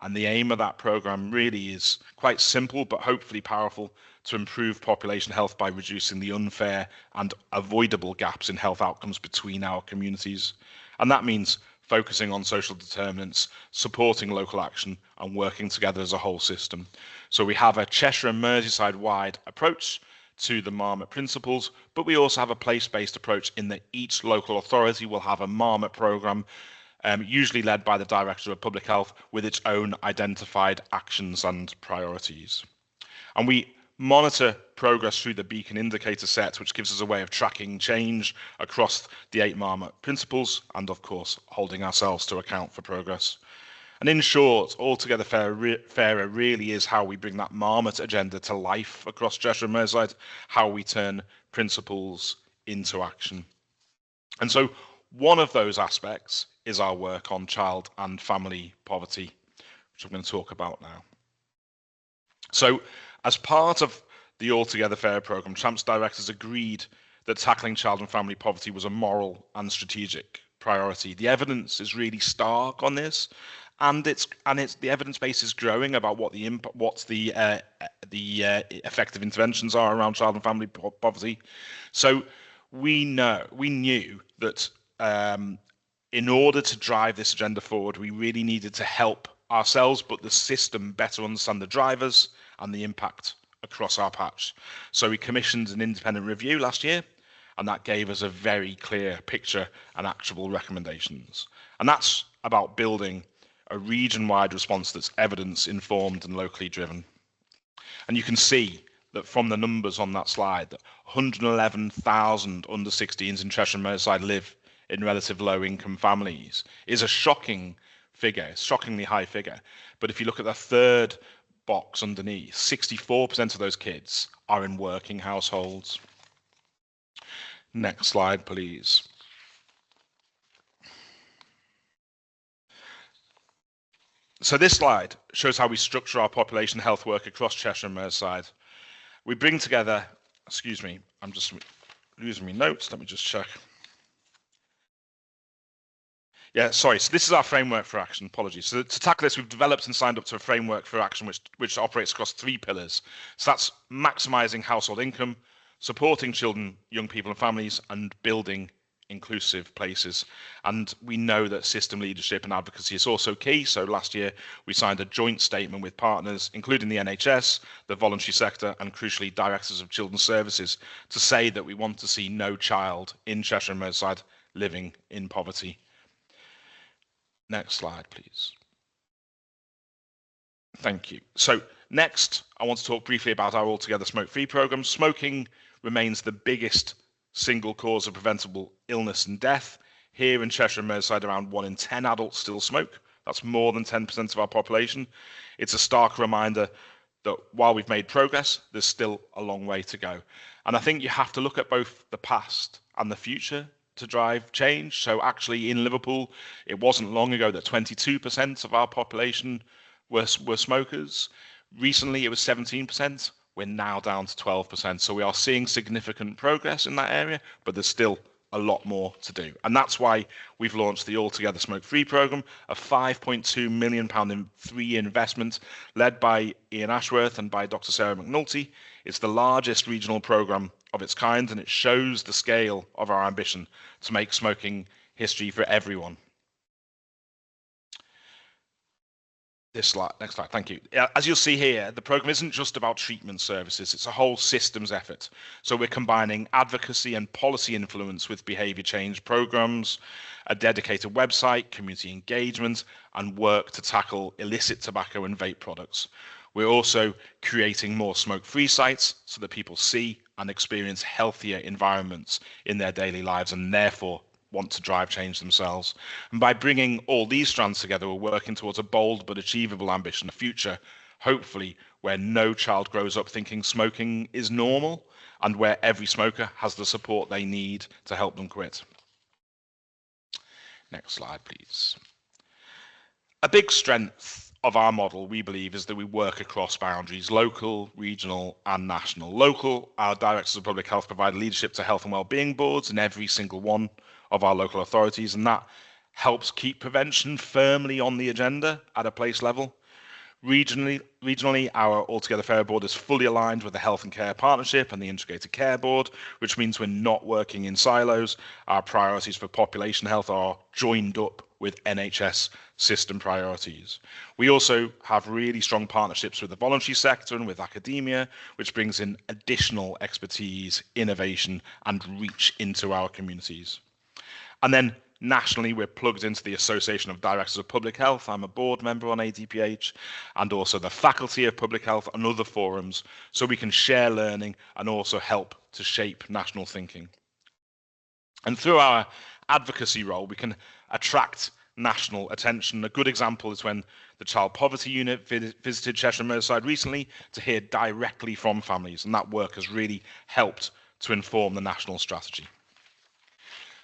and the aim of that programme really is quite simple but hopefully powerful: to improve population health by reducing the unfair and avoidable gaps in health outcomes between our communities. And that means focusing on social determinants, supporting local action, and working together as a whole system. So we have a Cheshire and Merseyside wide approach to the Marmot principles, but we also have a place-based approach in that each local authority will have a Marmot programme, usually led by the Director of Public Health, with its own identified actions and priorities. And we monitor progress through the beacon indicator set, which gives us a way of tracking change across the 8 Marmot principles, and of course holding ourselves to account for progress. And in short, Altogether Fairer really is how we bring that Marmot agenda to life across Cheshire and Merseyside, how we turn principles into action. And so one of those aspects is our work on child and family poverty, which I'm going to talk about now. So as part of the Altogether Fairer programme, CHAMP's directors agreed that tackling child and family poverty was a moral and strategic priority. The evidence is really stark on this, and the evidence base is growing about what the effective interventions are around child and family poverty. So we knew that in order to drive this agenda forward, we really needed to help ourselves, but the system better understand the drivers and the impact across our patch. So we commissioned an independent review last year, and that gave us a very clear picture and actionable recommendations. And that's about building a region-wide response that's evidence-informed and locally driven. And you can see that from the numbers on that slide, that 111,000 under 16s in Cheshire and Merseyside live in relative low-income families is a shocking figure, shockingly high figure. But if you look at the third box underneath, 64% of those kids are in working households. Next slide, please. So this slide shows how we structure our population health work across Cheshire and Merseyside. We bring together, excuse me, I'm just losing my notes, let me just check. Yeah, sorry, so this is our framework for action, apologies. So to tackle this, we've developed and signed up to a framework for action which operates across 3 pillars. So that's maximising household income, supporting children, young people and families, and building inclusive places. And we know that system leadership and advocacy is also key. So last year we signed a joint statement with partners, including the NHS, the voluntary sector, and crucially directors of children's services, to say that we want to see no child in Cheshire and Merseyside living in poverty. Next slide, please. Thank you. So next, I want to talk briefly about our Altogether Smoke-Free programme. Smoking remains the biggest single cause of preventable illness and death. Here in Cheshire and Merseyside, around 1 in 10 adults still smoke. That's more than 10% of our population. It's a stark reminder that while we've made progress, there's still a long way to go. And I think you have to look at both the past and the future to drive change. So actually in Liverpool, it wasn't long ago that 22% of our population were smokers. Recently it was 17%. We're now down to 12%. So we are seeing significant progress in that area, but there's still a lot more to do. And that's why we've launched the Altogether Smoke-Free programme, a £5.2 million in 3-year investment led by Ian Ashworth and by Dr. Sarah McNulty. It's the largest regional programme of its kind, and it shows the scale of our ambition to make smoking history for everyone. This slide, next slide, thank you. As you'll see here, the programme isn't just about treatment services, it's a whole systems effort. So we're combining advocacy and policy influence with behaviour change programmes, a dedicated website, community engagement, and work to tackle illicit tobacco and vape products. We're also creating more smoke-free sites so that people see and experience healthier environments in their daily lives and therefore want to drive change themselves. And by bringing all these strands together, we're working towards a bold but achievable ambition, a future hopefully where no child grows up thinking smoking is normal and where every smoker has the support they need to help them quit. Next slide, please. A big strength of our model, we believe, is that we work across boundaries, local, regional and national. Local, our directors of public health provide leadership to health and wellbeing boards in every single one of our local authorities, and that helps keep prevention firmly on the agenda at a place level. Regionally, our Altogether Fairer Board is fully aligned with the Health and Care Partnership and the Integrated Care Board, which means we're not working in silos. Our priorities for population health are joined up with NHS system priorities. We also have really strong partnerships with the voluntary sector and with academia, which brings in additional expertise, innovation, and reach into our communities. And then nationally, we're plugged into the Association of Directors of Public Health. I'm a board member on ADPH, and also the Faculty of Public Health and other forums, so we can share learning and also help to shape national thinking. And through our advocacy role, we can attract national attention. A good example is when the Child Poverty Unit visited Cheshire and Merseyside recently to hear directly from families, and that work has really helped to inform the national strategy.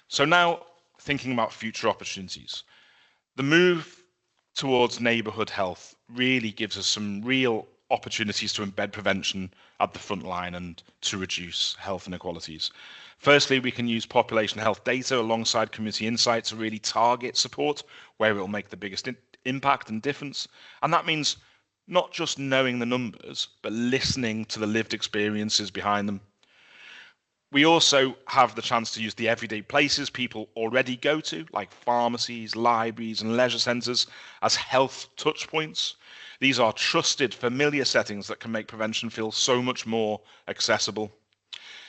So now, thinking about future opportunities. The move towards neighbourhood health really gives us some real opportunities to embed prevention at the front line and to reduce health inequalities. Firstly, we can use population health data alongside community insight to really target support where it will make the biggest impact and difference. And that means not just knowing the numbers, but listening to the lived experiences behind them. We also have the chance to use the everyday places people already go to, like pharmacies, libraries, and leisure centres, as health touchpoints. These are trusted, familiar settings that can make prevention feel so much more accessible.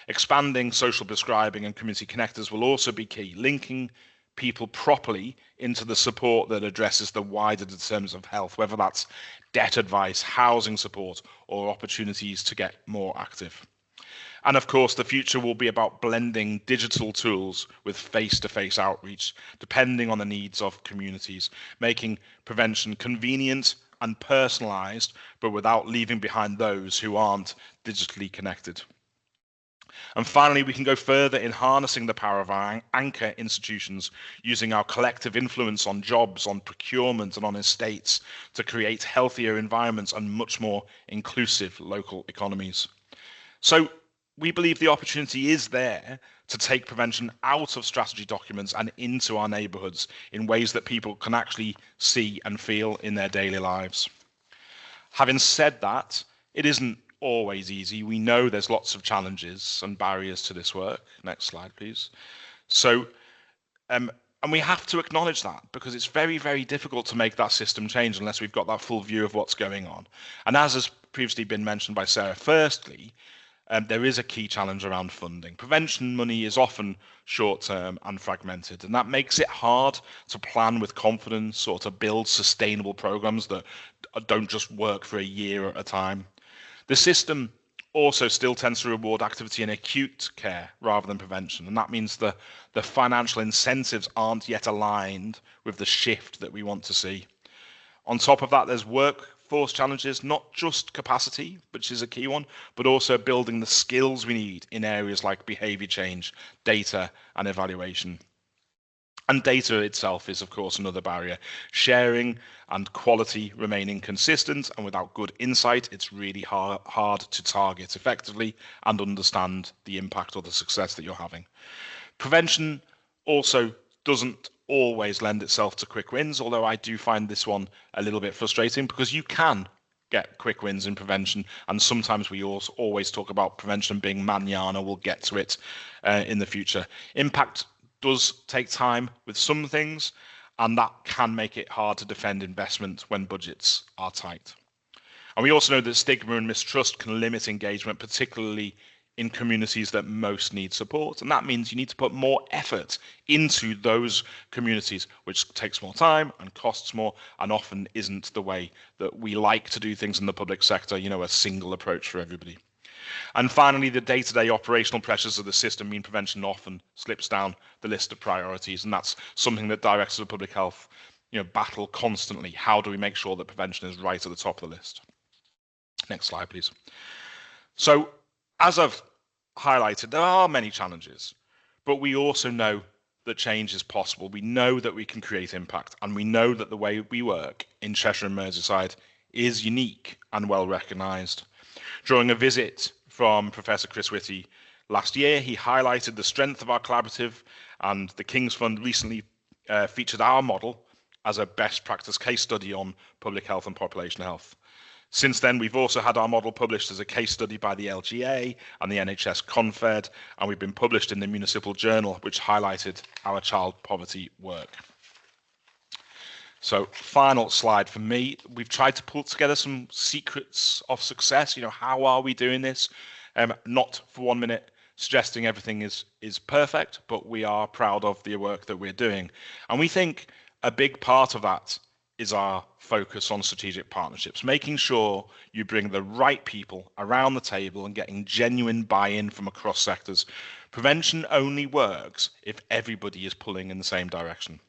Expanding social prescribing and community connectors will also be key, linking people properly into the support that addresses the wider determinants of health, whether that's debt advice, housing support, or opportunities to get more active. And of course, the future will be about blending digital tools with face-to-face outreach, depending on the needs of communities, making prevention convenient and personalised, but without leaving behind those who aren't digitally connected. And finally, we can go further in harnessing the power of our anchor institutions, using our collective influence on jobs, on procurement, and on estates to create healthier environments and much more inclusive local economies. So we believe the opportunity is there to take prevention out of strategy documents and into our neighbourhoods in ways that people can actually see and feel in their daily lives. Having said that, it isn't always easy. We know there's lots of challenges and barriers to this work. Next slide, please. So, and we have to acknowledge that, because it's very, very difficult to make that system change unless we've got that full view of what's going on. And as has previously been mentioned by Sarah, firstly, there is a key challenge around funding. Prevention money is often short-term and fragmented, and that makes it hard to plan with confidence or to build sustainable programs that don't just work for a year at a time. The system also still tends to reward activity in acute care rather than prevention, and that means the financial incentives aren't yet aligned with the shift that we want to see. On top of that, there's workforce challenges, not just capacity, which is a key one, but also building the skills we need in areas like behaviour change, data and evaluation. And data itself is, of course, another barrier. Sharing and quality remaining consistent, and without good insight, it's really hard to target effectively and understand the impact or the success that you're having. Prevention also doesn't always lend itself to quick wins, although I do find this one a little bit frustrating, because you can get quick wins in prevention, and sometimes we also always talk about prevention being manana. We'll get to it in the future. Impact does take time with some things, and that can make it hard to defend investment when budgets are tight. And we also know that stigma and mistrust can limit engagement, particularly in communities that most need support. And that means you need to put more effort into those communities, which takes more time and costs more, and often isn't the way that we like to do things in the public sector, you know, a single approach for everybody. And finally, the day-to-day operational pressures of the system mean prevention often slips down the list of priorities, and that's something that directors of public health, battle constantly. How do we make sure that prevention is right at the top of the list? Next slide, please. So, as I've highlighted, there are many challenges, but we also know that change is possible. We know that we can create impact, and we know that the way we work in Cheshire and Merseyside is unique and well recognised. During a visit from Professor Chris Whitty last year, he highlighted the strength of our collaborative, and the King's Fund recently featured our model as a best practice case study on public health and population health. Since then, we've also had our model published as a case study by the LGA and the NHS Confed, and we've been published in the Municipal Journal, which highlighted our child poverty work. So, final slide for me. We've tried to pull together some secrets of success. You know, how are we doing this? Not for 1 minute suggesting everything is perfect, but we are proud of the work that we're doing. And we think a big part of that is our focus on strategic partnerships, making sure you bring the right people around the table and getting genuine buy-in from across sectors. Prevention only works if everybody is pulling in the same direction.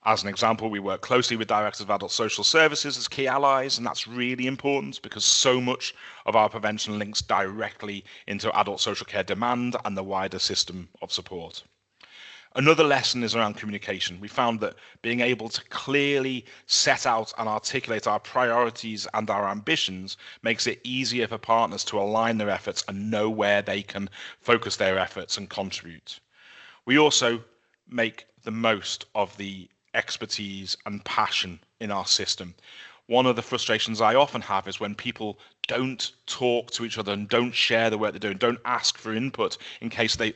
As an example, we work closely with directors of adult social services as key allies, and that's really important because so much of our prevention links directly into adult social care demand and the wider system of support. Another lesson is around communication. We found that being able to clearly set out and articulate our priorities and our ambitions makes it easier for partners to align their efforts and know where they can focus their efforts and contribute. We also make the most of the expertise and passion in our system. One of the frustrations I often have is when people don't talk to each other and don't share the work they're doing, don't ask for input in case they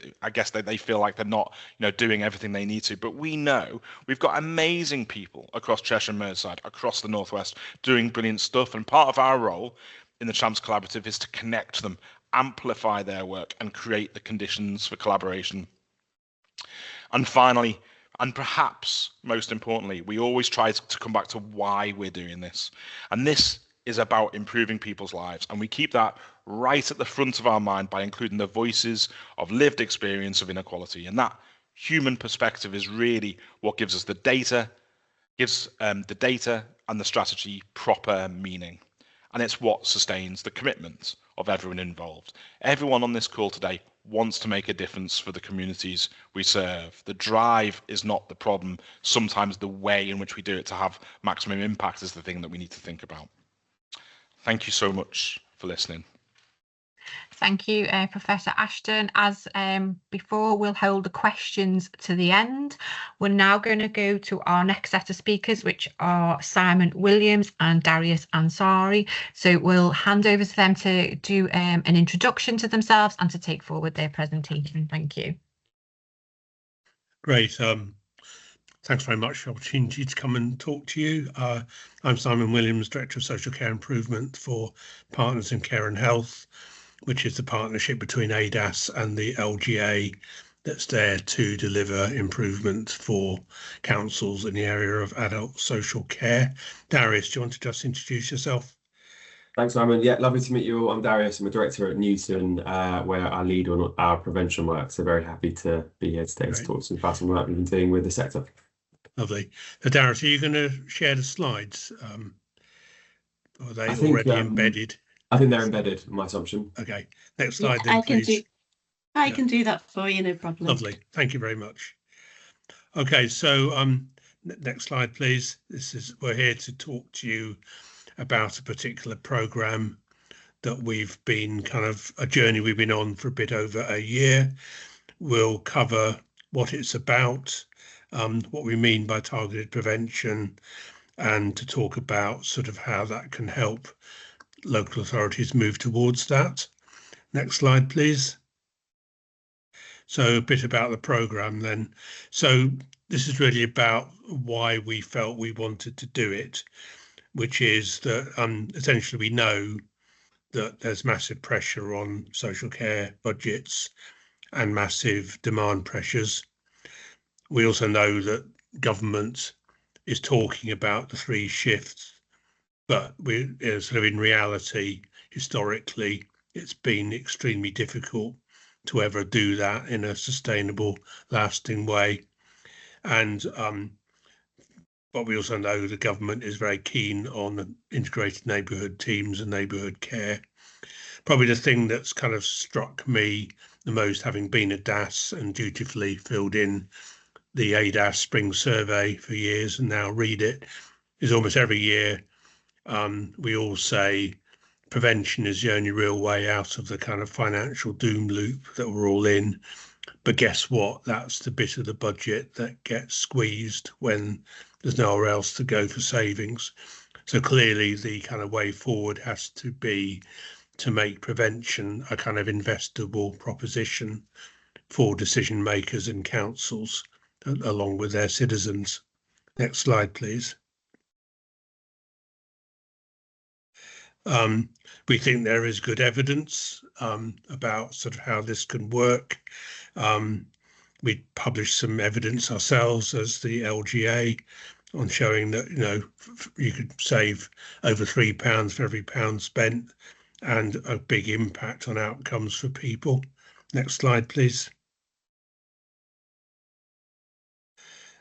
feel like they're not, doing everything they need to. But we know we've got amazing people across Cheshire and Merseyside, across the Northwest, doing brilliant stuff. And part of our role in the Champs Collaborative is to connect them, amplify their work, and create the conditions for collaboration. And finally, and perhaps most importantly, we always try to come back to why we're doing this. And this is about improving people's lives. And we keep that right at the front of our mind by including the voices of lived experience of inequality. And that human perspective is really what gives us the data, gives the data and the strategy proper meaning. And it's what sustains the commitment of everyone involved. Everyone on this call today wants to make a difference for the communities we serve. The drive is not the problem. Sometimes the way in which we do it to have maximum impact is the thing that we need to think about. Thank you so much for listening. Thank you, Professor Ashton. As before, we'll hold the questions to the end. We're now going to go to our next set of speakers, which are Simon Williams and Darius Ansari. So we'll hand over to them to do an introduction to themselves and to take forward their presentation. Thank you. Great. Thanks very much for the opportunity to come and talk to you. I'm Simon Williams, Director of Social Care Improvement for Partners in Care and Health, which is the partnership between ADAS and the LGA that's there to deliver improvement for councils in the area of adult social care. Darius, do you want to just introduce yourself? Thanks, Simon. Yeah, lovely to meet you all. I'm Darius. I'm a director at Newton, where I lead on our prevention work. So very happy to be here today to talk to you about some work we've been doing with the sector. Lovely. So Darius, are you going to share the slides? Are they already embedded? I think they're embedded, my assumption. Okay, next slide then, please. I can do that for you, no problem. Lovely, thank you very much. Okay, so next slide, please. We're here to talk to you about a particular programme that we've been a journey we've been on for a bit over a year. We'll cover what it's about, what we mean by targeted prevention, and to talk about how that can help local authorities move towards that. Next slide, please. So a bit about the programme then. So this is really about why we felt we wanted to do it, which is that essentially we know that there's massive pressure on social care budgets and massive demand pressures. We also know that government is talking about the 3 shifts, but in reality, historically, it's been extremely difficult to ever do that in a sustainable, lasting way. And but we also know the government is very keen on integrated neighbourhood teams and neighbourhood care. Probably the thing that's kind of struck me the most, having been at DAS and dutifully filled in the ADAS Spring Survey for years and now read it, is almost every year we all say prevention is the only real way out of the kind of financial doom loop that we're all in. But guess what? That's the bit of the budget that gets squeezed when there's nowhere else to go for savings. So clearly the kind of way forward has to be to make prevention a kind of investable proposition for decision makers and councils along with their citizens. Next slide, please. We think there is good evidence about sort of how this can work. We published some evidence ourselves as the LGA on showing that, you know, you could save over £3 for every pound spent and a big impact on outcomes for people. Next slide, please.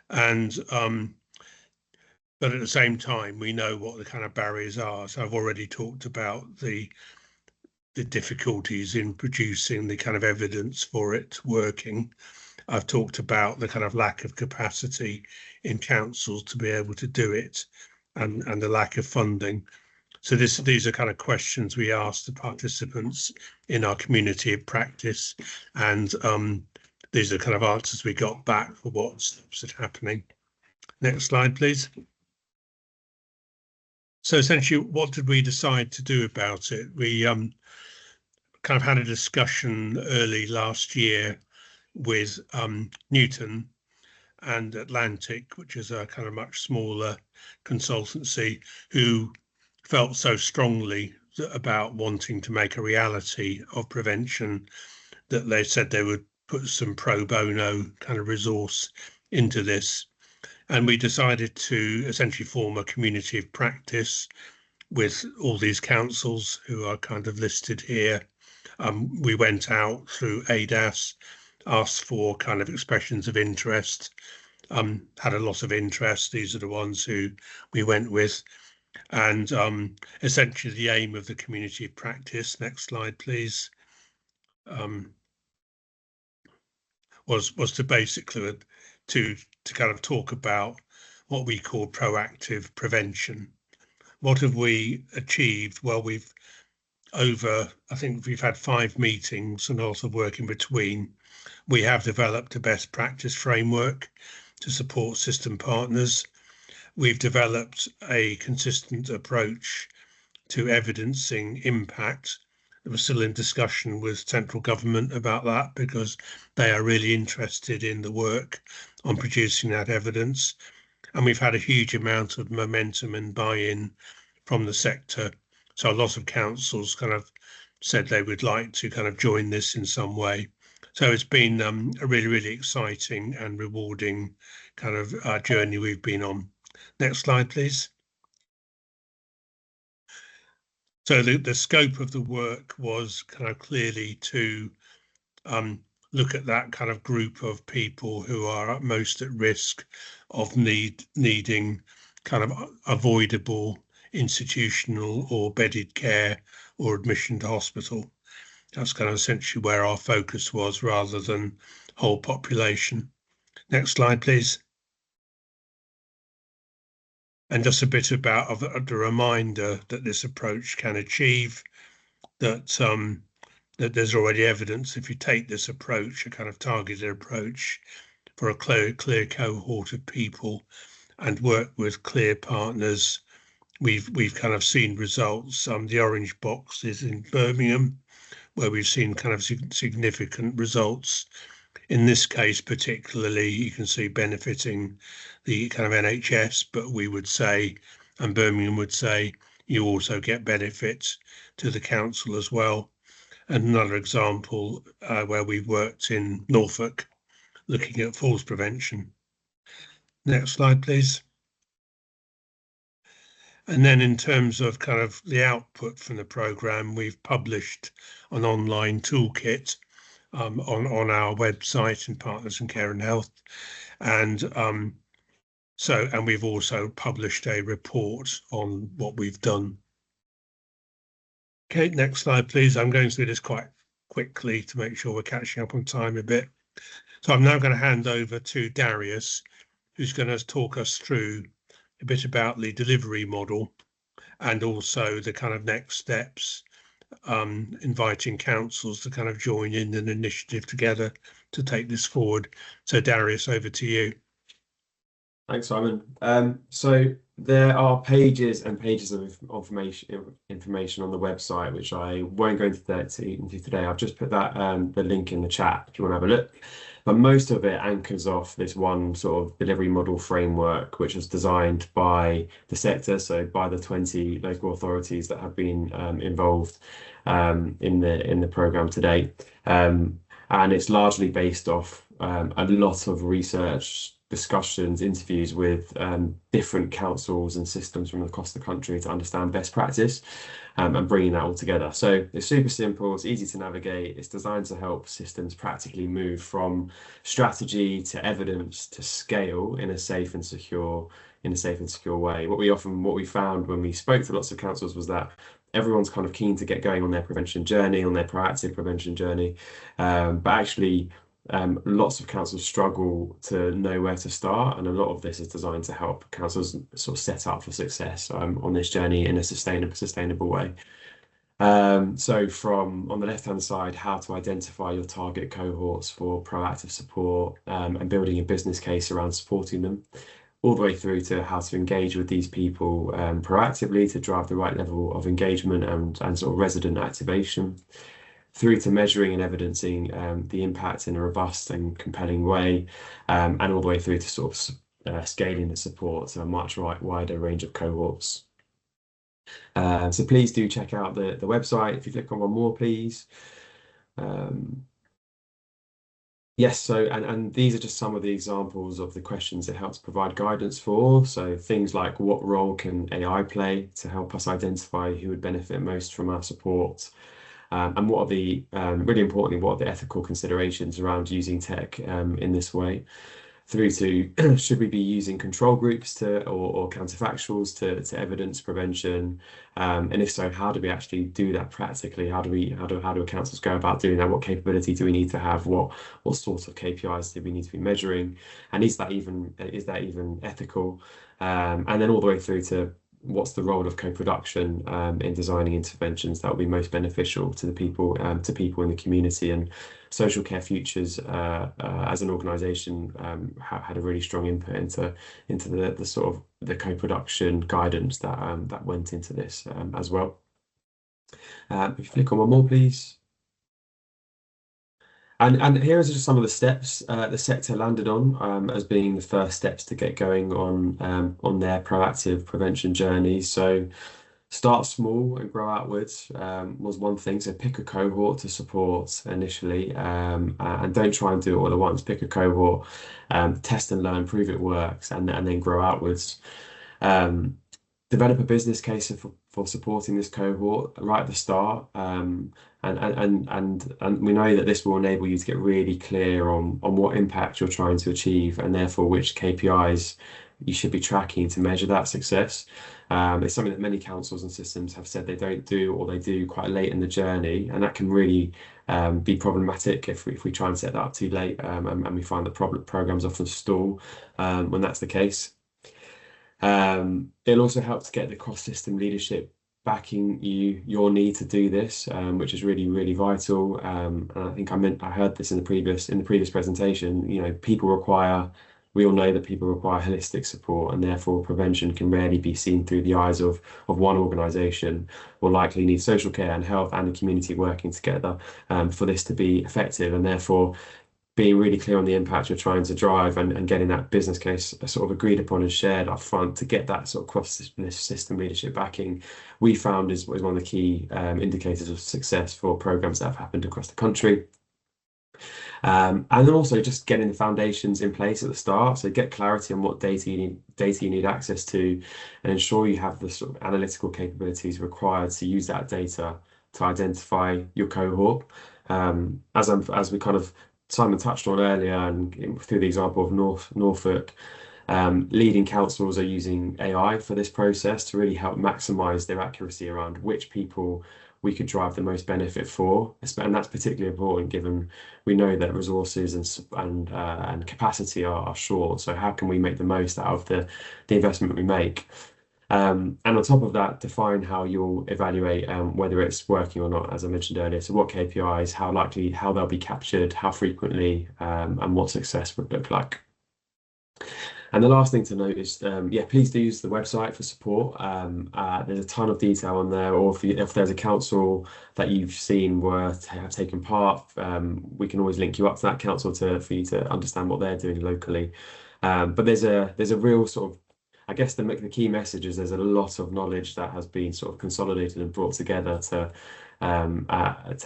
And but at the same time, we know what the kind of barriers are. So I've already talked about the difficulties in producing the kind of evidence for it working. I've talked about the kind of lack of capacity in councils to be able to do it and the lack of funding. So these are kind of questions we asked the participants in our community of practice, and these are kind of answers we got back for what steps are happening. Next slide, please. So essentially, what did we decide to do about it? We kind of had a discussion early last year with Newton and Atlantic, which is a kind of much smaller consultancy, who felt so strongly about wanting to make a reality of prevention that they said they would put some pro bono kind of resource into this. And we decided to essentially form a community of practice with all these councils who are kind of listed here. We went out through ADAS, asked for kind of expressions of interest, had a lot of interest. These are the ones who we went with. And essentially the aim of the community of practice, next slide, please, was to basically to kind of talk about what we call proactive prevention. What have we achieved? Well, I think we've had 5 meetings and a lot of work in between. We have developed a best practice framework to support system partners. We've developed a consistent approach to evidencing impact. We're still in discussion with central government about that because they are really interested in the work on producing that evidence. And we've had a huge amount of momentum and buy-in from the sector. So a lot of councils kind of said they would like to kind of join this in some way. So it's been a really, really exciting and rewarding kind of journey we've been on. Next slide, please. So the scope of the work was kind of clearly to look at that kind of group of people who are most at risk of needing kind of avoidable institutional or bedded care or admission to hospital. That's kind of essentially where our focus was rather than whole population. Next slide, please. And just a bit about the reminder that this approach can achieve, that there's already evidence if you take this approach, a kind of targeted approach for a clear cohort of people and work with clear partners, we've kind of seen results. The orange box is in Birmingham, where we've seen kind of significant results. In this case, particularly, you can see benefiting the kind of NHS, but we would say, and Birmingham would say, you also get benefits to the council as well. And another example where we've worked in Norfolk, looking at falls prevention. Next slide, please. And then in terms of kind of the output from the programme, we've published an online toolkit on our website in Partners in Care and Health. And So, and we've also published a report on what we've done. Okay, next slide, please. I'm going through this quite quickly to make sure we're catching up on time a bit. So I'm now going to hand over to Darius, who's going to talk us through a bit about the delivery model and also the kind of next steps, inviting councils to kind of join in an initiative together to take this forward. So Darius, over to you. Thanks, Simon. So there are pages and pages of information on the website, which I won't go into today. I've just put that the link in the chat if you want to have a look. But most of it anchors off this one sort of delivery model framework, which was designed by the sector, so by the 20 local authorities that have been involved in the programme to date. And it's largely based off a lot of research, discussions, interviews with different councils and systems from across the country to understand best practice and bringing that all together. So it's super simple, it's easy to navigate, it's designed to help systems practically move from strategy to evidence to scale in a safe and secure way. What we found when we spoke to lots of councils was that everyone's kind of keen to get going on their prevention journey, on their proactive prevention journey, but actually lots of councils struggle to know where to start, and a lot of this is designed to help councils sort of set up for success on this journey in a sustainable way. So from on the left hand side, how to identify your target cohorts for proactive support and building a business case around supporting them, all the way through to how to engage with these people proactively to drive the right level of engagement and sort of resident activation, through to measuring and evidencing the impact in a robust and compelling way, and all the way through to sort of scaling the support to a much wider range of cohorts. So please do check out the website. If you click on one more, please. Yes, so and these are just some of the examples of the questions it helps provide guidance for. So things like, what role can AI play to help us identify who would benefit most from our support? And what are the, really importantly, what are the ethical considerations around using tech in this way? Through to, should we be using control groups or counterfactuals to evidence prevention? And if so, how do we actually do that practically? How do councils go about doing that? What capability do we need to have? What sort of KPIs do we need to be measuring? And is that even ethical? And then all the way through to, what's the role of co-production in designing interventions that will be most beneficial to the people in the community? And Social Care Futures as an organisation had a really strong input into the sort of the co-production guidance that went into this as well. If you click on one more, please. And here are just some of the steps the sector landed on as being the first steps to get going on their proactive prevention journey. So start small and grow outwards was one thing. So pick a cohort to support initially, and don't try and do it all at once. Pick a cohort, test and learn, prove it works, and then grow outwards. Develop a business case for supporting this cohort right at the start, and we know that this will enable you to get really clear on what impact you're trying to achieve, and therefore which KPIs you should be tracking to measure that success. It's something that many councils and systems have said they don't do, or they do quite late in the journey, and that can really be problematic if we try and set that up too late, and we find that programs often stall when that's the case. It'll also help to get the cross-system leadership backing your need to do this, which is really, really vital. And I think I heard this in the previous presentation. You know, we all know that people require holistic support, and therefore prevention can rarely be seen through the eyes of one organisation. Will likely need social care and health and the community working together for this to be effective, and therefore being really clear on the impact you're trying to drive and getting that business case sort of agreed upon and shared up front to get that sort of cross-system leadership backing, we found is one of the key indicators of success for programmes that have happened across the country. And then also just getting the foundations in place at the start. So get clarity on what data you need access to, and ensure you have the sort of analytical capabilities required to use that data to identify your cohort. As we kind of Simon touched on earlier, and through the example of Norfolk, Leading councils are using AI for this process to really help maximise their accuracy around which people we could drive the most benefit for, and that's particularly important given we know that resources and capacity are short. So how can we make the most out of the investment we make? And on top of that, define how you'll evaluate whether it's working or not, as I mentioned earlier. So what KPIs, how they'll be captured, how frequently, and what success would look like. And the last thing to note is, yeah, please do use the website for support. There's a ton of detail on there, or if there's a council that you've seen have taken part, we can always link you up to that council for you to understand what they're doing locally. But there's a real sort of, I guess the key message is there's a lot of knowledge that has been sort of consolidated and brought together to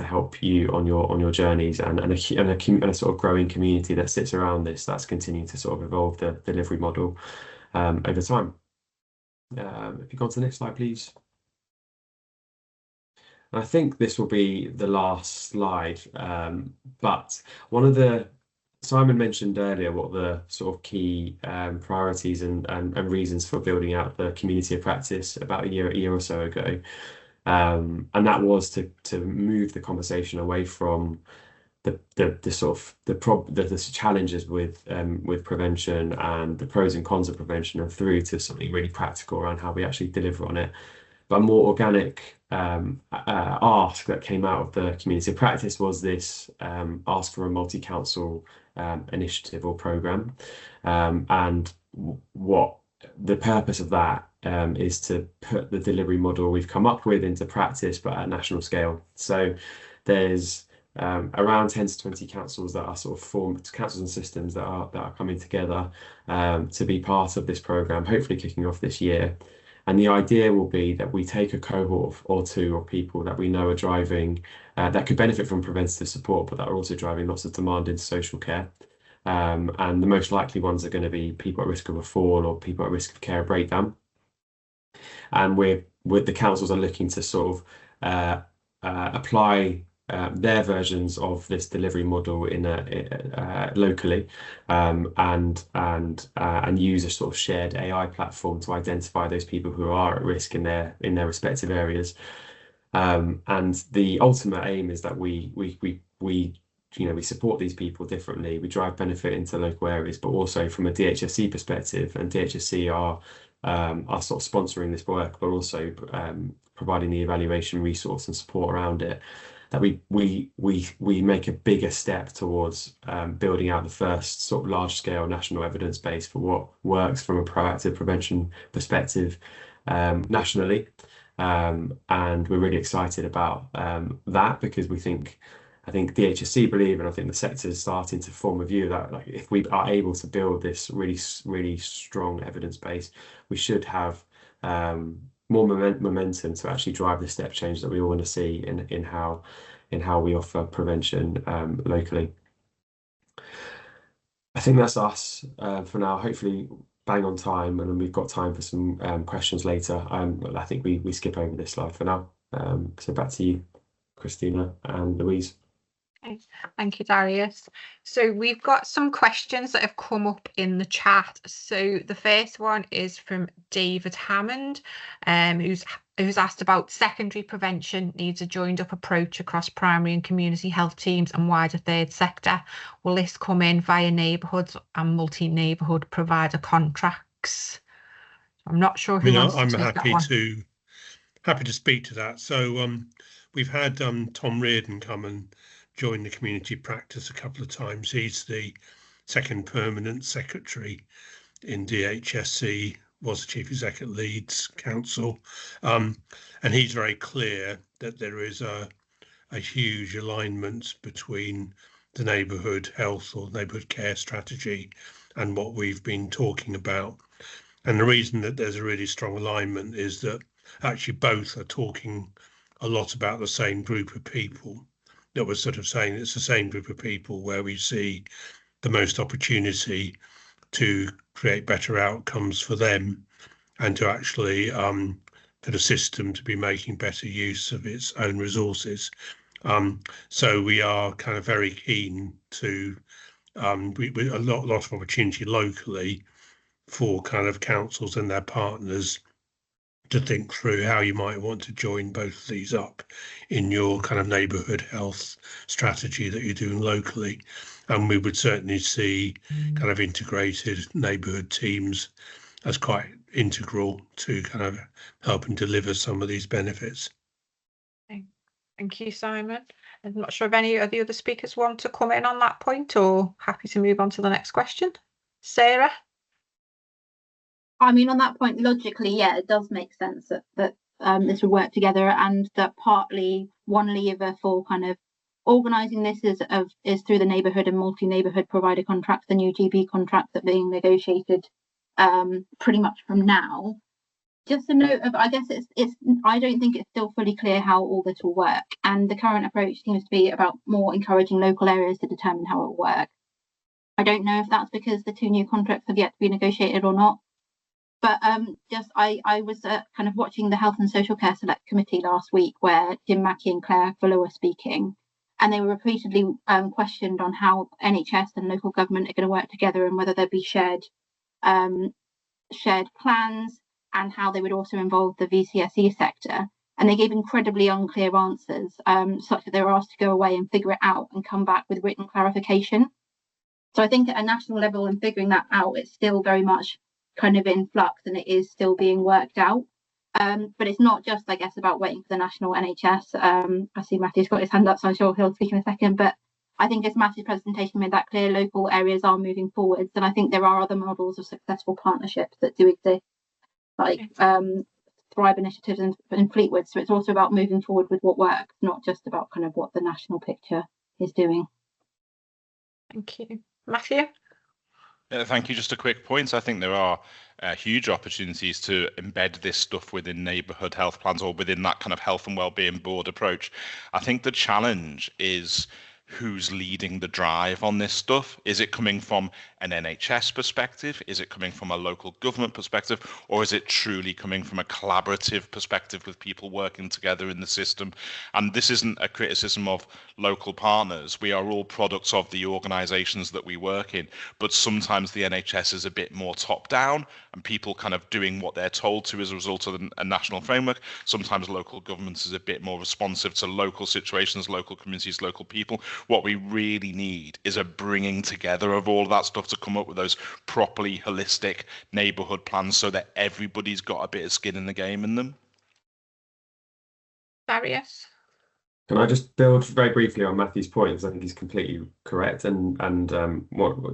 help you on your journeys, and a sort of growing community that sits around this, that's continuing to sort of evolve the delivery model over time. If you go on to the next slide, please. And I think this will be the last slide, but Simon mentioned earlier what the sort of key priorities and reasons for building out the community of practice about a year or so ago. And that was to move the conversation away from the challenges with prevention and the pros and cons of prevention, and through to something really practical around how we actually deliver on it. But a more organic ask that came out of the community of practice was this ask for a multi-council initiative or programme, and what the purpose of that is to put the delivery model we've come up with into practice, but at a national scale. So there's around 10 to 20 councils that are sort of formed, councils and systems that are coming together to be part of this programme, hopefully kicking off this year. And the idea will be that we take a cohort or two of people that we know are driving, that could benefit from preventative support, but that are also driving lots of demand into social care. And the most likely ones are going to be people at risk of a fall or people at risk of care breakdown. And the councils are looking to sort of apply their versions of this delivery model locally, and use a sort of shared AI platform to identify those people who are at risk in their respective areas. And the ultimate aim is that we support these people differently. We drive benefit into local areas, but also from a DHSC perspective, and DHSC are sort of sponsoring this work, but also providing the evaluation resource and support around it, that we make a bigger step towards building out the first sort of large scale national evidence base for what works from a proactive prevention perspective nationally. And we're really excited about that, because I think DHSC believe, and I think the sector is starting to form a view that, like, if we are able to build this really strong evidence base, we should have more momentum to actually drive the step change that we all want to see in how we offer prevention locally. I think that's us for now. Hopefully bang on time, and then we've got time for some questions later. I think we skip over this slide for now. So back to you, Christina and Louise. Okay. Thank you, Darius. So we've got some questions that have come up in the chat. So the first one is from David Hammond, who's asked about secondary prevention needs a joined up approach across primary and community health teams and wider third sector. Will this come in via neighbourhoods and multi-neighbourhood provider contracts? I'm not sure who wants to take that one. Happy to speak to that. So we've had Tom Reardon come and join the community practice a couple of times. He's the second permanent secretary in DHSC, was the chief executive at Leeds Council, and he's very clear that there is a huge alignment between the neighbourhood health or neighbourhood care strategy and what we've been talking about. And the reason that there's a really strong alignment is that actually both are talking a lot about the same group of people. That was sort of saying it's the same group of people where we see the most opportunity to create better outcomes for them, and to actually for the system to be making better use of its own resources. So we are kind of very keen to a lot of opportunity locally, for kind of councils and their partners to think through how you might want to join both of these up in your kind of neighbourhood health strategy that you're doing locally. And we would certainly see kind of integrated neighbourhood teams as quite integral to kind of helping deliver some of these benefits. Thank you, Simon. I'm not sure if any of the other speakers want to come in on that point, or happy to move on to the next question. Sarah? I mean, on that point, logically, yeah, it does make sense that this would work together, and that partly one lever for kind of organising this is through the neighbourhood and multi-neighbourhood provider contracts, the new GB contracts that are being negotiated pretty much from now. Just a note of, I guess I don't think it's still fully clear how all this will work, and the current approach seems to be about more encouraging local areas to determine how it will work. I don't know if that's because the two new contracts have yet to be negotiated or not. But I was kind of watching the Health and Social Care Select Committee last week, where Jim Mackey and Claire Fuller were speaking, and they were repeatedly questioned on how NHS and local government are going to work together, and whether there'd be shared plans, and how they would also involve the VCSE sector. And they gave incredibly unclear answers, such that they were asked to go away and figure it out and come back with written clarification. So I think at a national level, and figuring that out, it's still very much kind of in flux, and it is still being worked out. But it's not just, I guess, about waiting for the national NHS. I see Matthew's got his hand up, so I'm sure he'll speak in a second. But I think as Matthew's presentation made that clear, local areas are moving forwards, and I think there are other models of successful partnerships that do exist, like Thrive initiatives and Fleetwood. So it's also about moving forward with what works, not just about kind of what the national picture is doing. Thank you. Matthew? Thank you. Just a quick point. I think there are huge opportunities to embed this stuff within neighbourhood health plans, or within that kind of health and wellbeing board approach. I think the challenge is who's leading the drive on this stuff. Is it coming from an NHS perspective? Is it coming from a local government perspective? Or is it truly coming from a collaborative perspective with people working together in the system? And this isn't a criticism of local partners. We are all products of the organisations that we work in, but sometimes the NHS is a bit more top down, and people kind of doing what they're told to as a result of a national framework. Sometimes local government is a bit more responsive to local situations, local communities, local people. What we really need is a bringing together of all of that stuff to come up with those properly holistic neighbourhood plans, so that everybody's got a bit of skin in the game in them. Darius? Can I just build very briefly on Matthew's point, because I think he's completely correct, and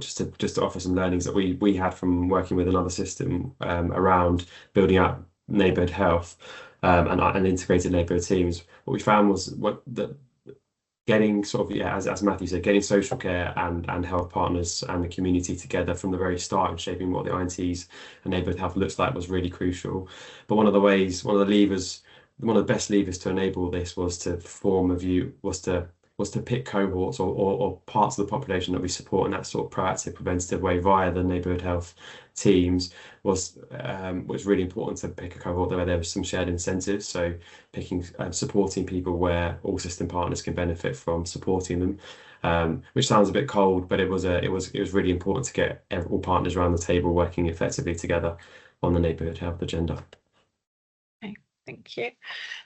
just to offer some learnings that we had from working with another system around building out neighbourhood health and integrated neighbourhood teams. What we found was getting sort of, as Matthew said, getting social care and health partners and the community together from the very start and shaping what the INTs and neighbourhood health looks like was really crucial. But one of the best levers to enable this was to form a view, was to pick cohorts or parts of the population that we support in that sort of proactive, preventative way via the neighbourhood health teams. Was really important to pick a cohort where there was some shared incentives. So picking supporting people where all system partners can benefit from supporting them, which sounds a bit cold, but it was really important to get all partners around the table working effectively together on the neighbourhood health agenda. Thank you.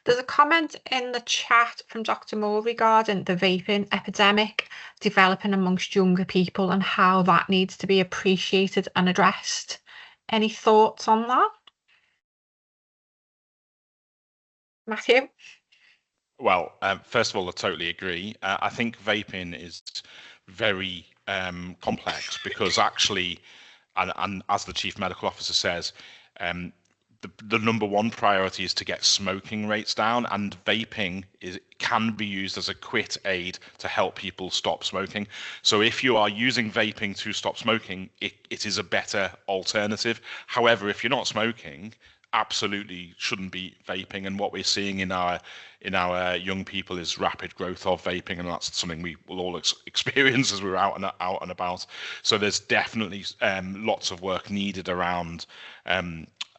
There's a comment in the chat from Dr. Moore regarding the vaping epidemic developing amongst younger people and how that needs to be appreciated and addressed. Any thoughts on that? Matthew? Well, first of all, I totally agree. I think vaping is very complex, because actually, and as the Chief Medical Officer says, the number one priority is to get smoking rates down, and vaping can be used as a quit aid to help people stop smoking. So if you are using vaping to stop smoking, it is a better alternative. However, if you're not smoking, absolutely shouldn't be vaping. And what we're seeing in our young people is rapid growth of vaping, and that's something we will all experience as we're out and about. So there's definitely lots of work needed around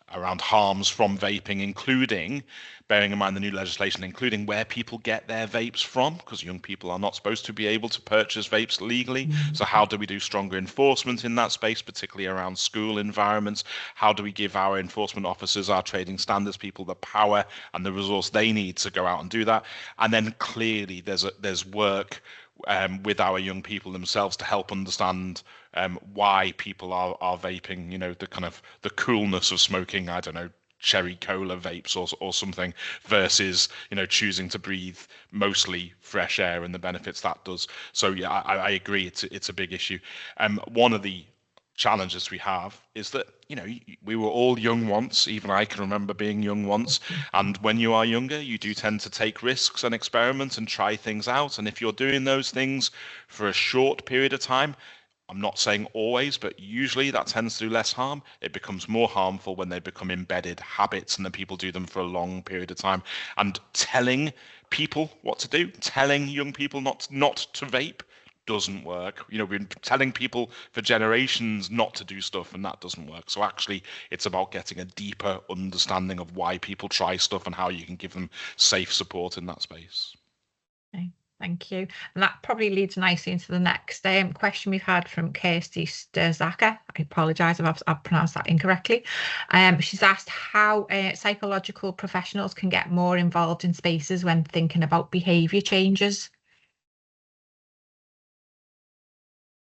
harms from vaping, including bearing in mind the new legislation, including where people get their vapes from, because young people are not supposed to be able to purchase vapes legally. So how do we do stronger enforcement in that space, particularly around school environments? How do we give our enforcement officers, our trading standards people, the power and the resource they need to go out and do that? And then clearly there's work with our young people themselves to help understand why people are vaping, the kind of the coolness of smoking, I don't know, cherry cola vapes or something, versus choosing to breathe mostly fresh air and the benefits that does. So yeah, I agree, it's a big issue. One of the challenges we have is that we were all young once. Even I can remember being young once, and when you are younger you do tend to take risks and experiment and try things out, and if you're doing those things for a short period of time, I'm not saying always, but usually that tends to do less harm. It becomes more harmful when they become embedded habits and then people do them for a long period of time. And telling people what to do, telling young people not to vape, doesn't work. We've been telling people for generations not to do stuff, and that doesn't work. So actually it's about getting a deeper understanding of why people try stuff and how you can give them safe support in that space. Okay. Thank you. And that probably leads nicely into the next question we've had from Kirsty Sterzaka. I apologise if I've pronounced that incorrectly. She's asked how psychological professionals can get more involved in spaces when thinking about behaviour changes.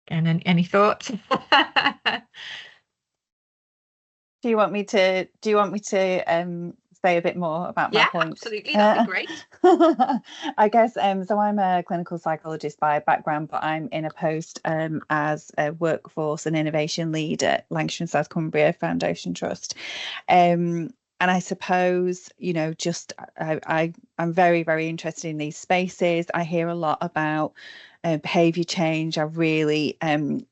And any thoughts? Do you want me to say a bit more about my point? Absolutely, that'd be great. I guess so I'm a clinical psychologist by background, but I'm in a post as a workforce and innovation lead at Lancashire and South Cumbria Foundation Trust. And I suppose, I'm very, very interested in these spaces. I hear a lot about behaviour change. I really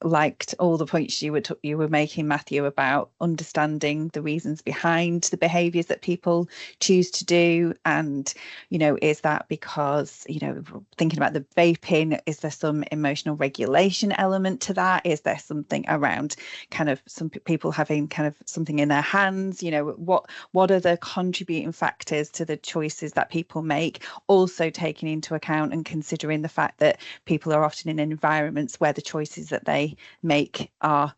liked all the points you were making, Matthew, about understanding the reasons behind the behaviours that people choose to do. And, is that because, thinking about the vaping, is there some emotional regulation element to that? Is there something around kind of some people having kind of something in their hands? What are the contributing factors to the choices that people make? Also taking into account and considering the fact that people are often in environments where the choices that they make are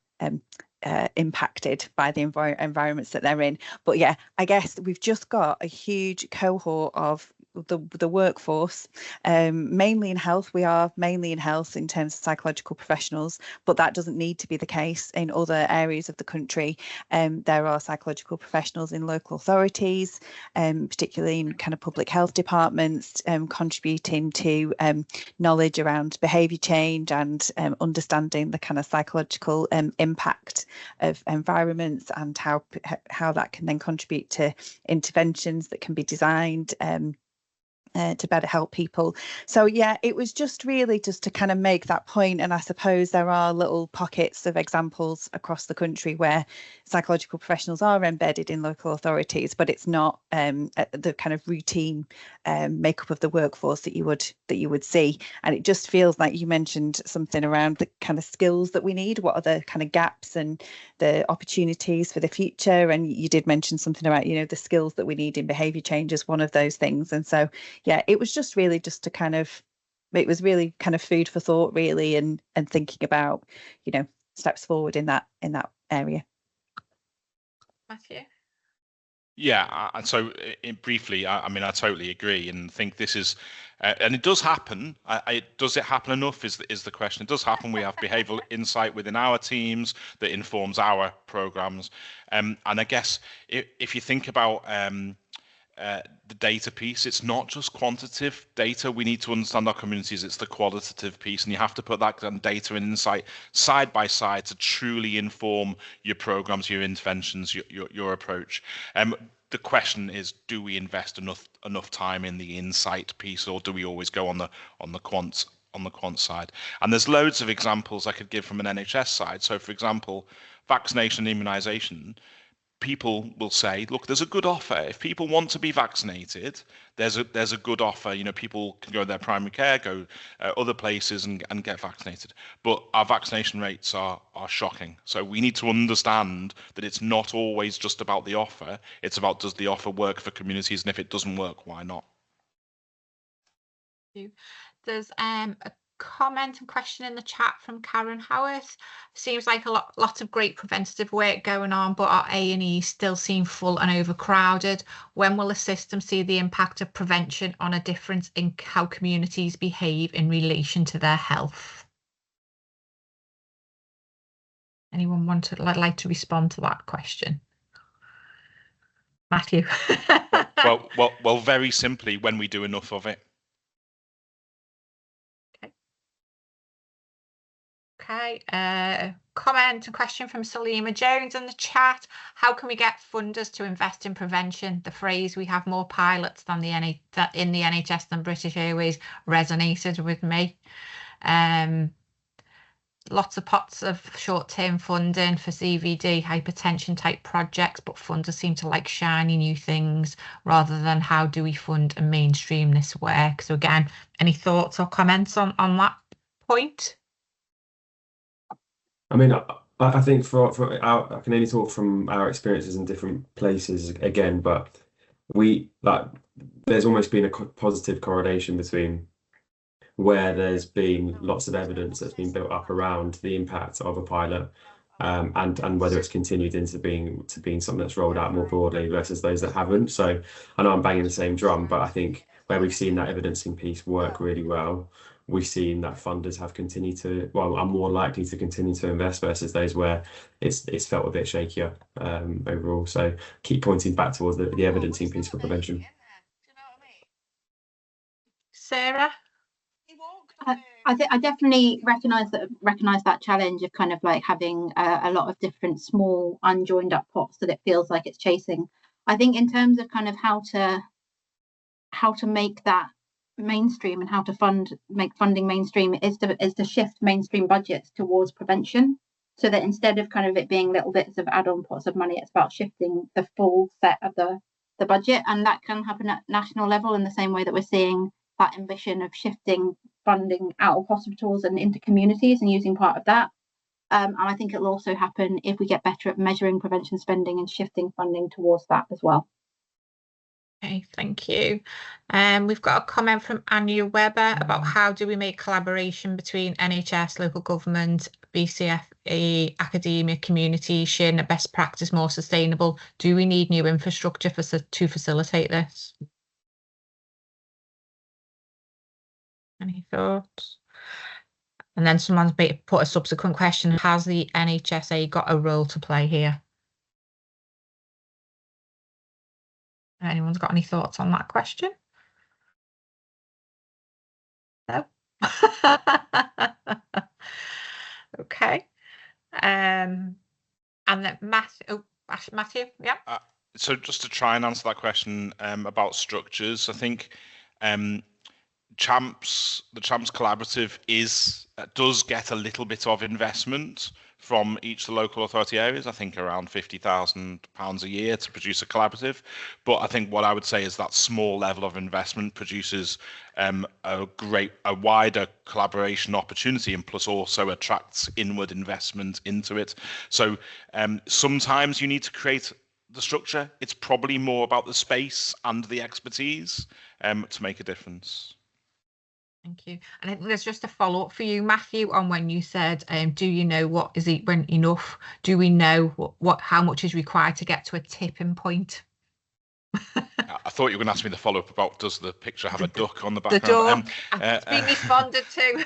impacted by the environments that they're in. But yeah, I guess we've just got a huge cohort of the workforce, mainly in health. We are mainly in health in terms of psychological professionals, but that doesn't need to be the case in other areas of the country. There are psychological professionals in local authorities, particularly in kind of public health departments, contributing to knowledge around behaviour change and understanding the kind of psychological impact of environments and how that can then contribute to interventions that can be designed to better help people. So yeah, it was just really just to kind of make that point. And I suppose there are little pockets of examples across the country where psychological professionals are embedded in local authorities, but it's not the kind of routine makeup of the workforce that you would see. And it just feels like you mentioned something around the kind of skills that we need. What are the kind of gaps and the opportunities for the future? And you did mention something about, the skills that we need in behaviour change as one of those things. And so yeah, it was just really just to kind of, it was really kind of food for thought, really, and thinking about, steps forward in that area. Matthew? Yeah, and so briefly, I mean, I totally agree and think this is, and it does happen. Does it happen enough is the question. It does happen. We have behavioural insight within our teams that informs our programmes. And I guess if you think about the data piece, it's not just quantitative data. We need to understand our communities. It's the qualitative piece, and you have to put that data and insight side by side to truly inform your programs, your interventions, your approach. The question is, do we invest enough time in the insight piece, or do we always go on the quant side? And there's loads of examples I could give from an NHS side. So, for example, vaccination and immunisation. people will say, look, there's a good offer. If people want to be vaccinated, there's a good offer. People can go to their primary care, go other places and get vaccinated. But our vaccination rates are shocking. So we need to understand that it's not always just about the offer. It's about, does the offer work for communities? And if it doesn't work, why not? There's a comment and question in the chat from Karen Howarth. Seems like a lot of great preventative work going on, but our A&E still seem full and overcrowded. When will the system see the impact of prevention on a difference in how communities behave in relation to their health? Anyone like to respond to that question? Matthew. well, very simply, when we do enough of it. Okay, comment and question from Salima Jones in the chat. How can we get funders to invest in prevention? The phrase "we have more pilots than in the NHS than British Airways" resonated with me. Lots of pots of short-term funding for CVD, hypertension type projects, but funders seem to like shiny new things rather than how do we fund and mainstream this work. So again, any thoughts or comments on that point? I mean, I think I can only talk from our experiences in different places again, but there's almost been a positive correlation between where there's been lots of evidence that's been built up around the impact of a pilot, and whether it's continued into being something that's rolled out more broadly versus those that haven't. So I know I'm banging the same drum, but I think where we've seen that evidencing piece work really well, we've seen that funders are more likely to continue to invest versus those where it's felt a bit shakier overall. So keep pointing back towards the evidencing piece for prevention. Sarah? I definitely recognise that challenge of kind of like having a lot of different small unjoined up pots that it feels like it's chasing. I think in terms of kind of how to make that mainstream and how to make funding mainstream is to shift mainstream budgets towards prevention, so that instead of kind of it being little bits of add-on pots of money, it's about shifting the full set of the budget. And that can happen at national level in the same way that we're seeing that ambition of shifting funding out of hospitals and into communities and using part of that. And I think it'll also happen if we get better at measuring prevention spending and shifting funding towards that as well. Okay, thank you. We've got a comment from Anya Webber about how do we make collaboration between NHS, local government, BCFE, academia, community, sharing a best practice more sustainable? Do we need new infrastructure to facilitate this? Any thoughts? And then someone's put a subsequent question: has the NHSA got a role to play here? Anyone's got any thoughts on that question? No? Okay. And then Matthew, yeah. So just to try and answer that question about structures, I think the Champs Collaborative does get a little bit of investment from each of the local authority areas. I think around £50,000 a year to produce a collaborative. But I think what I would say is that small level of investment produces a wider collaboration opportunity, and plus also attracts inward investment into it. So sometimes you need to create the structure. It's probably more about the space and the expertise to make a difference. Thank you. And I think there's just a follow-up for you, Matthew, on when you said, do you know what is it when enough? Do we know how much is required to get to a tipping point? I thought you were going to ask me the follow-up about, does the picture have a duck on the background? The door. It's been responded to.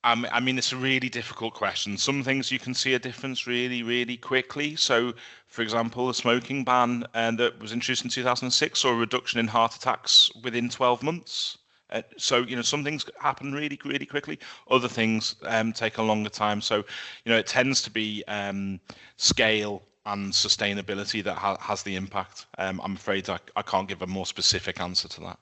I mean, it's a really difficult question. Some things you can see a difference really, really quickly. So, for example, the smoking ban that was introduced in 2006 saw a reduction in heart attacks within 12 months. So, some things happen really, really quickly. Other things take a longer time. So, it tends to be scale and sustainability that has the impact. I'm afraid I can't give a more specific answer to that.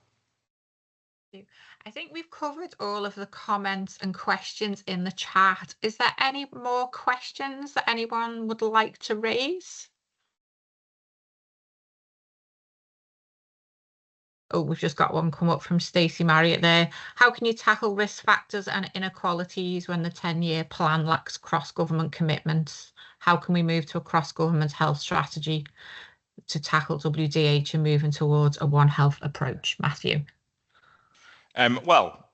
I think we've covered all of the comments and questions in the chat. Is there any more questions that anyone would like to raise? Oh, we've just got one come up from Stacey Marriott there. How can you tackle risk factors and inequalities when the 10-year plan lacks cross-government commitments? How can we move to a cross-government health strategy to tackle WDH and moving towards a One Health approach? Matthew. Well,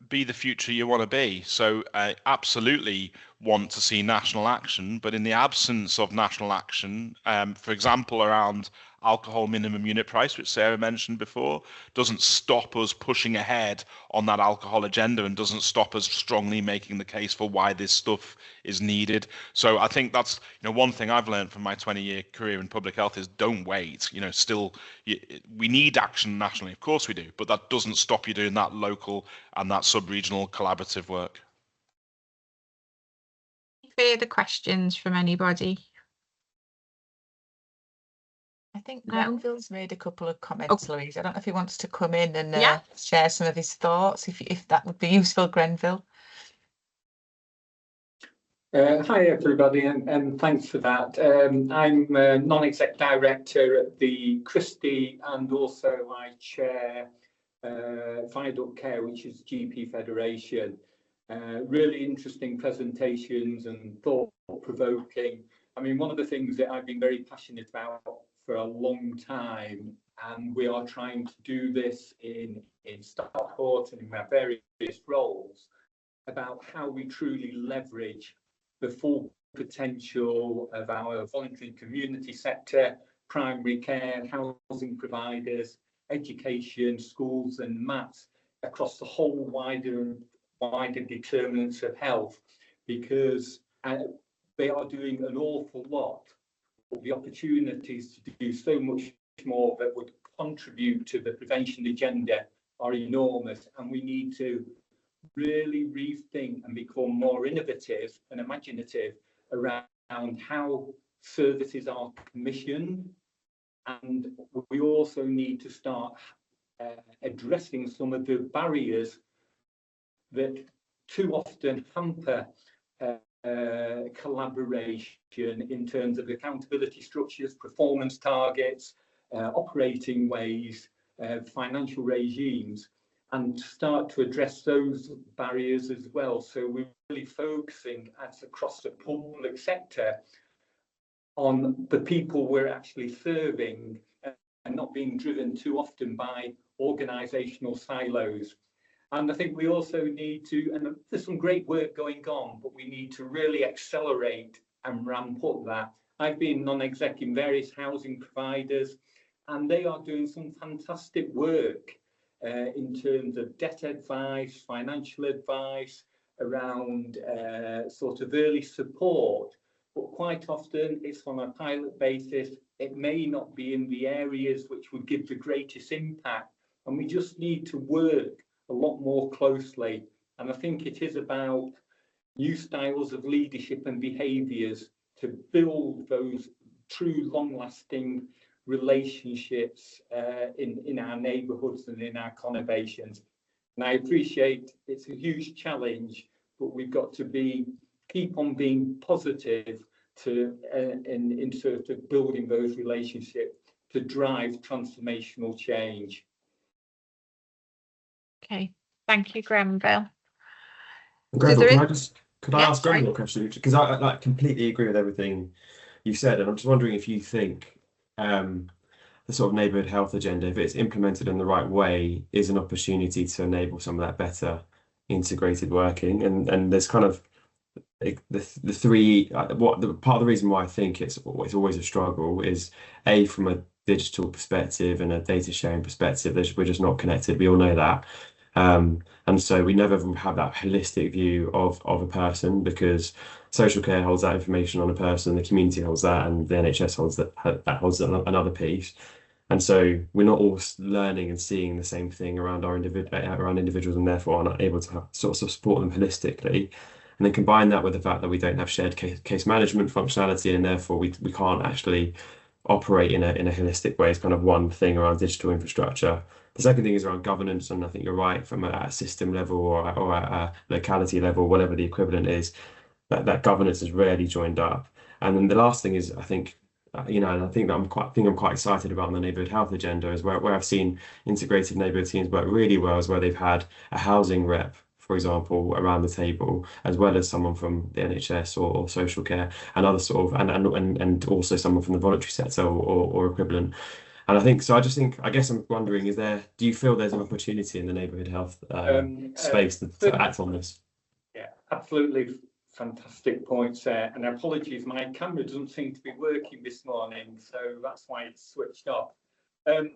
be the future you want to be. So I absolutely want to see national action, but in the absence of national action, for example, around alcohol minimum unit price, which Sarah mentioned before, doesn't stop us pushing ahead on that alcohol agenda and doesn't stop us strongly making the case for why this stuff is needed. So I think that's, one thing I've learned from my 20-year career in public health is don't wait. We need action nationally, of course we do, but that doesn't stop you doing that local and that sub-regional collaborative work. Further questions from anybody? I think Grenville's made a couple of comments, Louise. I don't know if he wants to come in and share some of his thoughts, if that would be useful, Grenville. Hi, everybody, and thanks for that. I'm a non-exec director at the Christie, and also I chair Viaduct Care, which is GP Federation. Really interesting presentations and thought-provoking. I mean, one of the things that I've been very passionate about for a long time, and we are trying to do this in Stockport and in my various roles, about how we truly leverage the full potential of our voluntary community sector, primary care, housing providers, education, schools and MATs across the whole wider determinants of health, because they are doing an awful lot. The opportunities to do so much more that would contribute to the prevention agenda are enormous, and we need to really rethink and become more innovative and imaginative around how services are commissioned. And we also need to start addressing some of the barriers that too often hamper collaboration in terms of accountability structures, performance targets, operating ways, financial regimes, and start to address those barriers as well. So we're really focusing across the public sector on the people we're actually serving and not being driven too often by organisational silos. And I think we also need to, and there's some great work going on, but we need to really accelerate and ramp up that. I've been non-exec in various housing providers, and they are doing some fantastic work in terms of debt advice, financial advice, around sort of early support. But quite often it's on a pilot basis. It may not be in the areas which would give the greatest impact. And we just need to work a lot more closely. And I think it is about new styles of leadership and behaviours to build those true long-lasting relationships in our neighbourhoods and in our conurbations. And I appreciate it's a huge challenge, but we've got to keep on being positive in sort of building those relationships to drive transformational change. Okay, thank you, Grenville. Grenville, could I ask Grenville a question? Because I completely agree with everything you said, and I'm just wondering if you think the sort of neighbourhood health agenda, if it's implemented in the right way, is an opportunity to enable some of that better integrated working. And there's kind of the three. Part of the reason why I think it's always a struggle is from a digital perspective and a data sharing perspective, we're just not connected. We all know that. And so we never have that holistic view of a person, because social care holds that information on a person, the community holds that, and the NHS holds another piece. And so we're not all learning and seeing the same thing around individuals, and therefore are not able to sort of support them holistically. And then combine that with the fact that we don't have shared case management functionality, and therefore we can't actually operate in a holistic way is kind of one thing around digital infrastructure. The second thing is around governance, and I think you're right, from a system level or at a locality level, whatever the equivalent is, that governance is rarely joined up. And then the last thing is, I think, and I think that I'm quite excited about on the neighbourhood health agenda is where I've seen integrated neighbourhood teams work really well is where they've had a housing rep, for example, around the table, as well as someone from the NHS or social care and other sort of and also someone from the voluntary sector or equivalent. And I guess I'm wondering, do you feel there's an opportunity in the neighbourhood health space to act on this? Yeah, absolutely. Fantastic points there, and apologies, my camera doesn't seem to be working this morning, so that's why it's switched off. I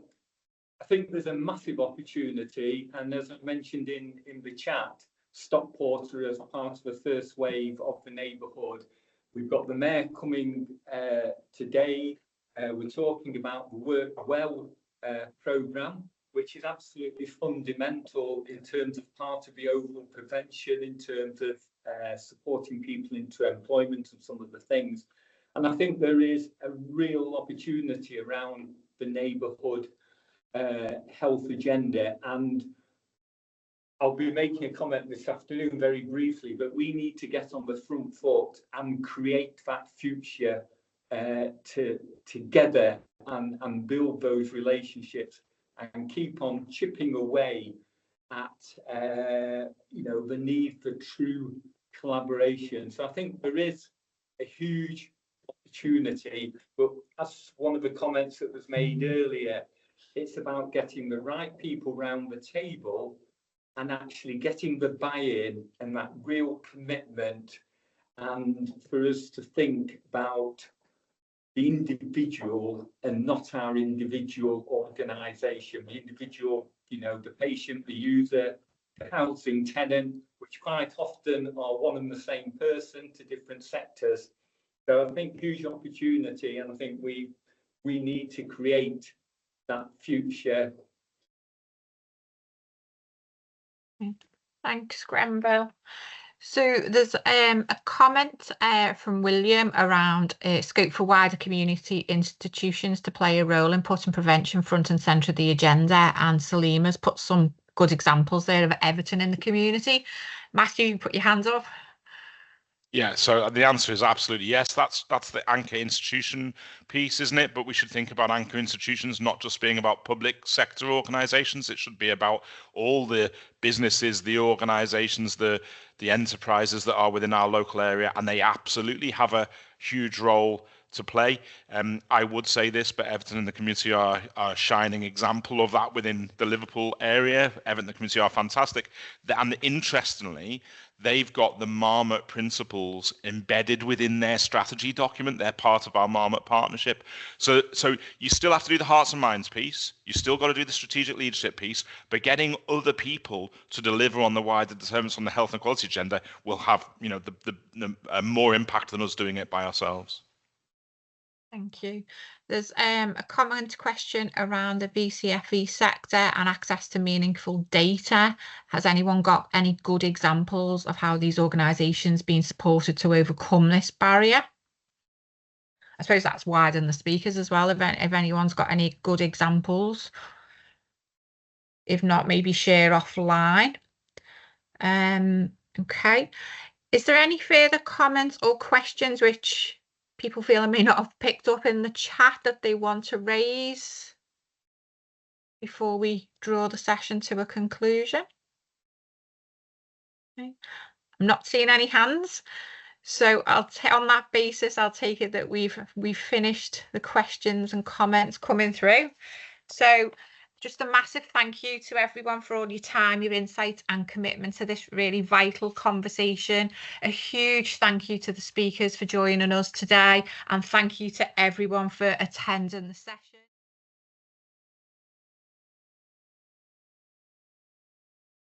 think there's a massive opportunity, and as I mentioned in the chat, Stockporter as part of the first wave of the neighbourhood. We've got the mayor coming today. We're talking about the Work Well programme, which is absolutely fundamental in terms of part of the overall prevention, in terms of supporting people into employment and some of the things. And I think there is a real opportunity around the neighbourhood health agenda. And I'll be making a comment this afternoon very briefly, but we need to get on the front foot and create that future together and build those relationships and keep on chipping away at the need for true collaboration. So I think there is a huge opportunity, but as one of the comments that was made earlier, it's about getting the right people round the table and actually getting the buy-in and that real commitment, and for us to think about the individual and not our individual organisation, the individual, the patient, the user, the housing tenant, which quite often are one and the same person to different sectors. So I think huge opportunity, and I think we need to create that future. Thanks, Grenville. So there's a comment from William around scope for wider community institutions to play a role in putting prevention front and centre of the agenda, and Salima's put some good examples there of Everton in the community. Matthew, you put your hands up. Yeah, so the answer is absolutely yes. That's the anchor institution piece, isn't it? But we should think about anchor institutions not just being about public sector organisations. It should be about all the businesses, the organisations, the enterprises that are within our local area, and they absolutely have a huge role to play. I would say this, but Everton and the community are a shining example of that within the Liverpool area. Everton and the community are fantastic. And interestingly, they've got the Marmot principles embedded within their strategy document. They're part of our Marmot partnership. So you still have to do the hearts and minds piece. You still got to do the strategic leadership piece, but getting other people to deliver on the wider determinants on the health and quality agenda will have, the more impact than us doing it by ourselves. Thank you. There's a question around the VCFE sector and access to meaningful data. Has anyone got any good examples of how these organisations been supported to overcome this barrier? I suppose that's widen the speakers as well, if anyone's got any good examples. If not, maybe share offline. Okay. Is there any further comments or questions which people feel I may not have picked up in the chat that they want to raise before we draw the session to a conclusion? Okay. I'm not seeing any hands, so on that basis I'll take it that we've finished the questions and comments coming through. So just a massive thank you to everyone for all your time, your insight and commitment to this really vital conversation. A huge thank you to the speakers for joining us today, and thank you to everyone for attending the session.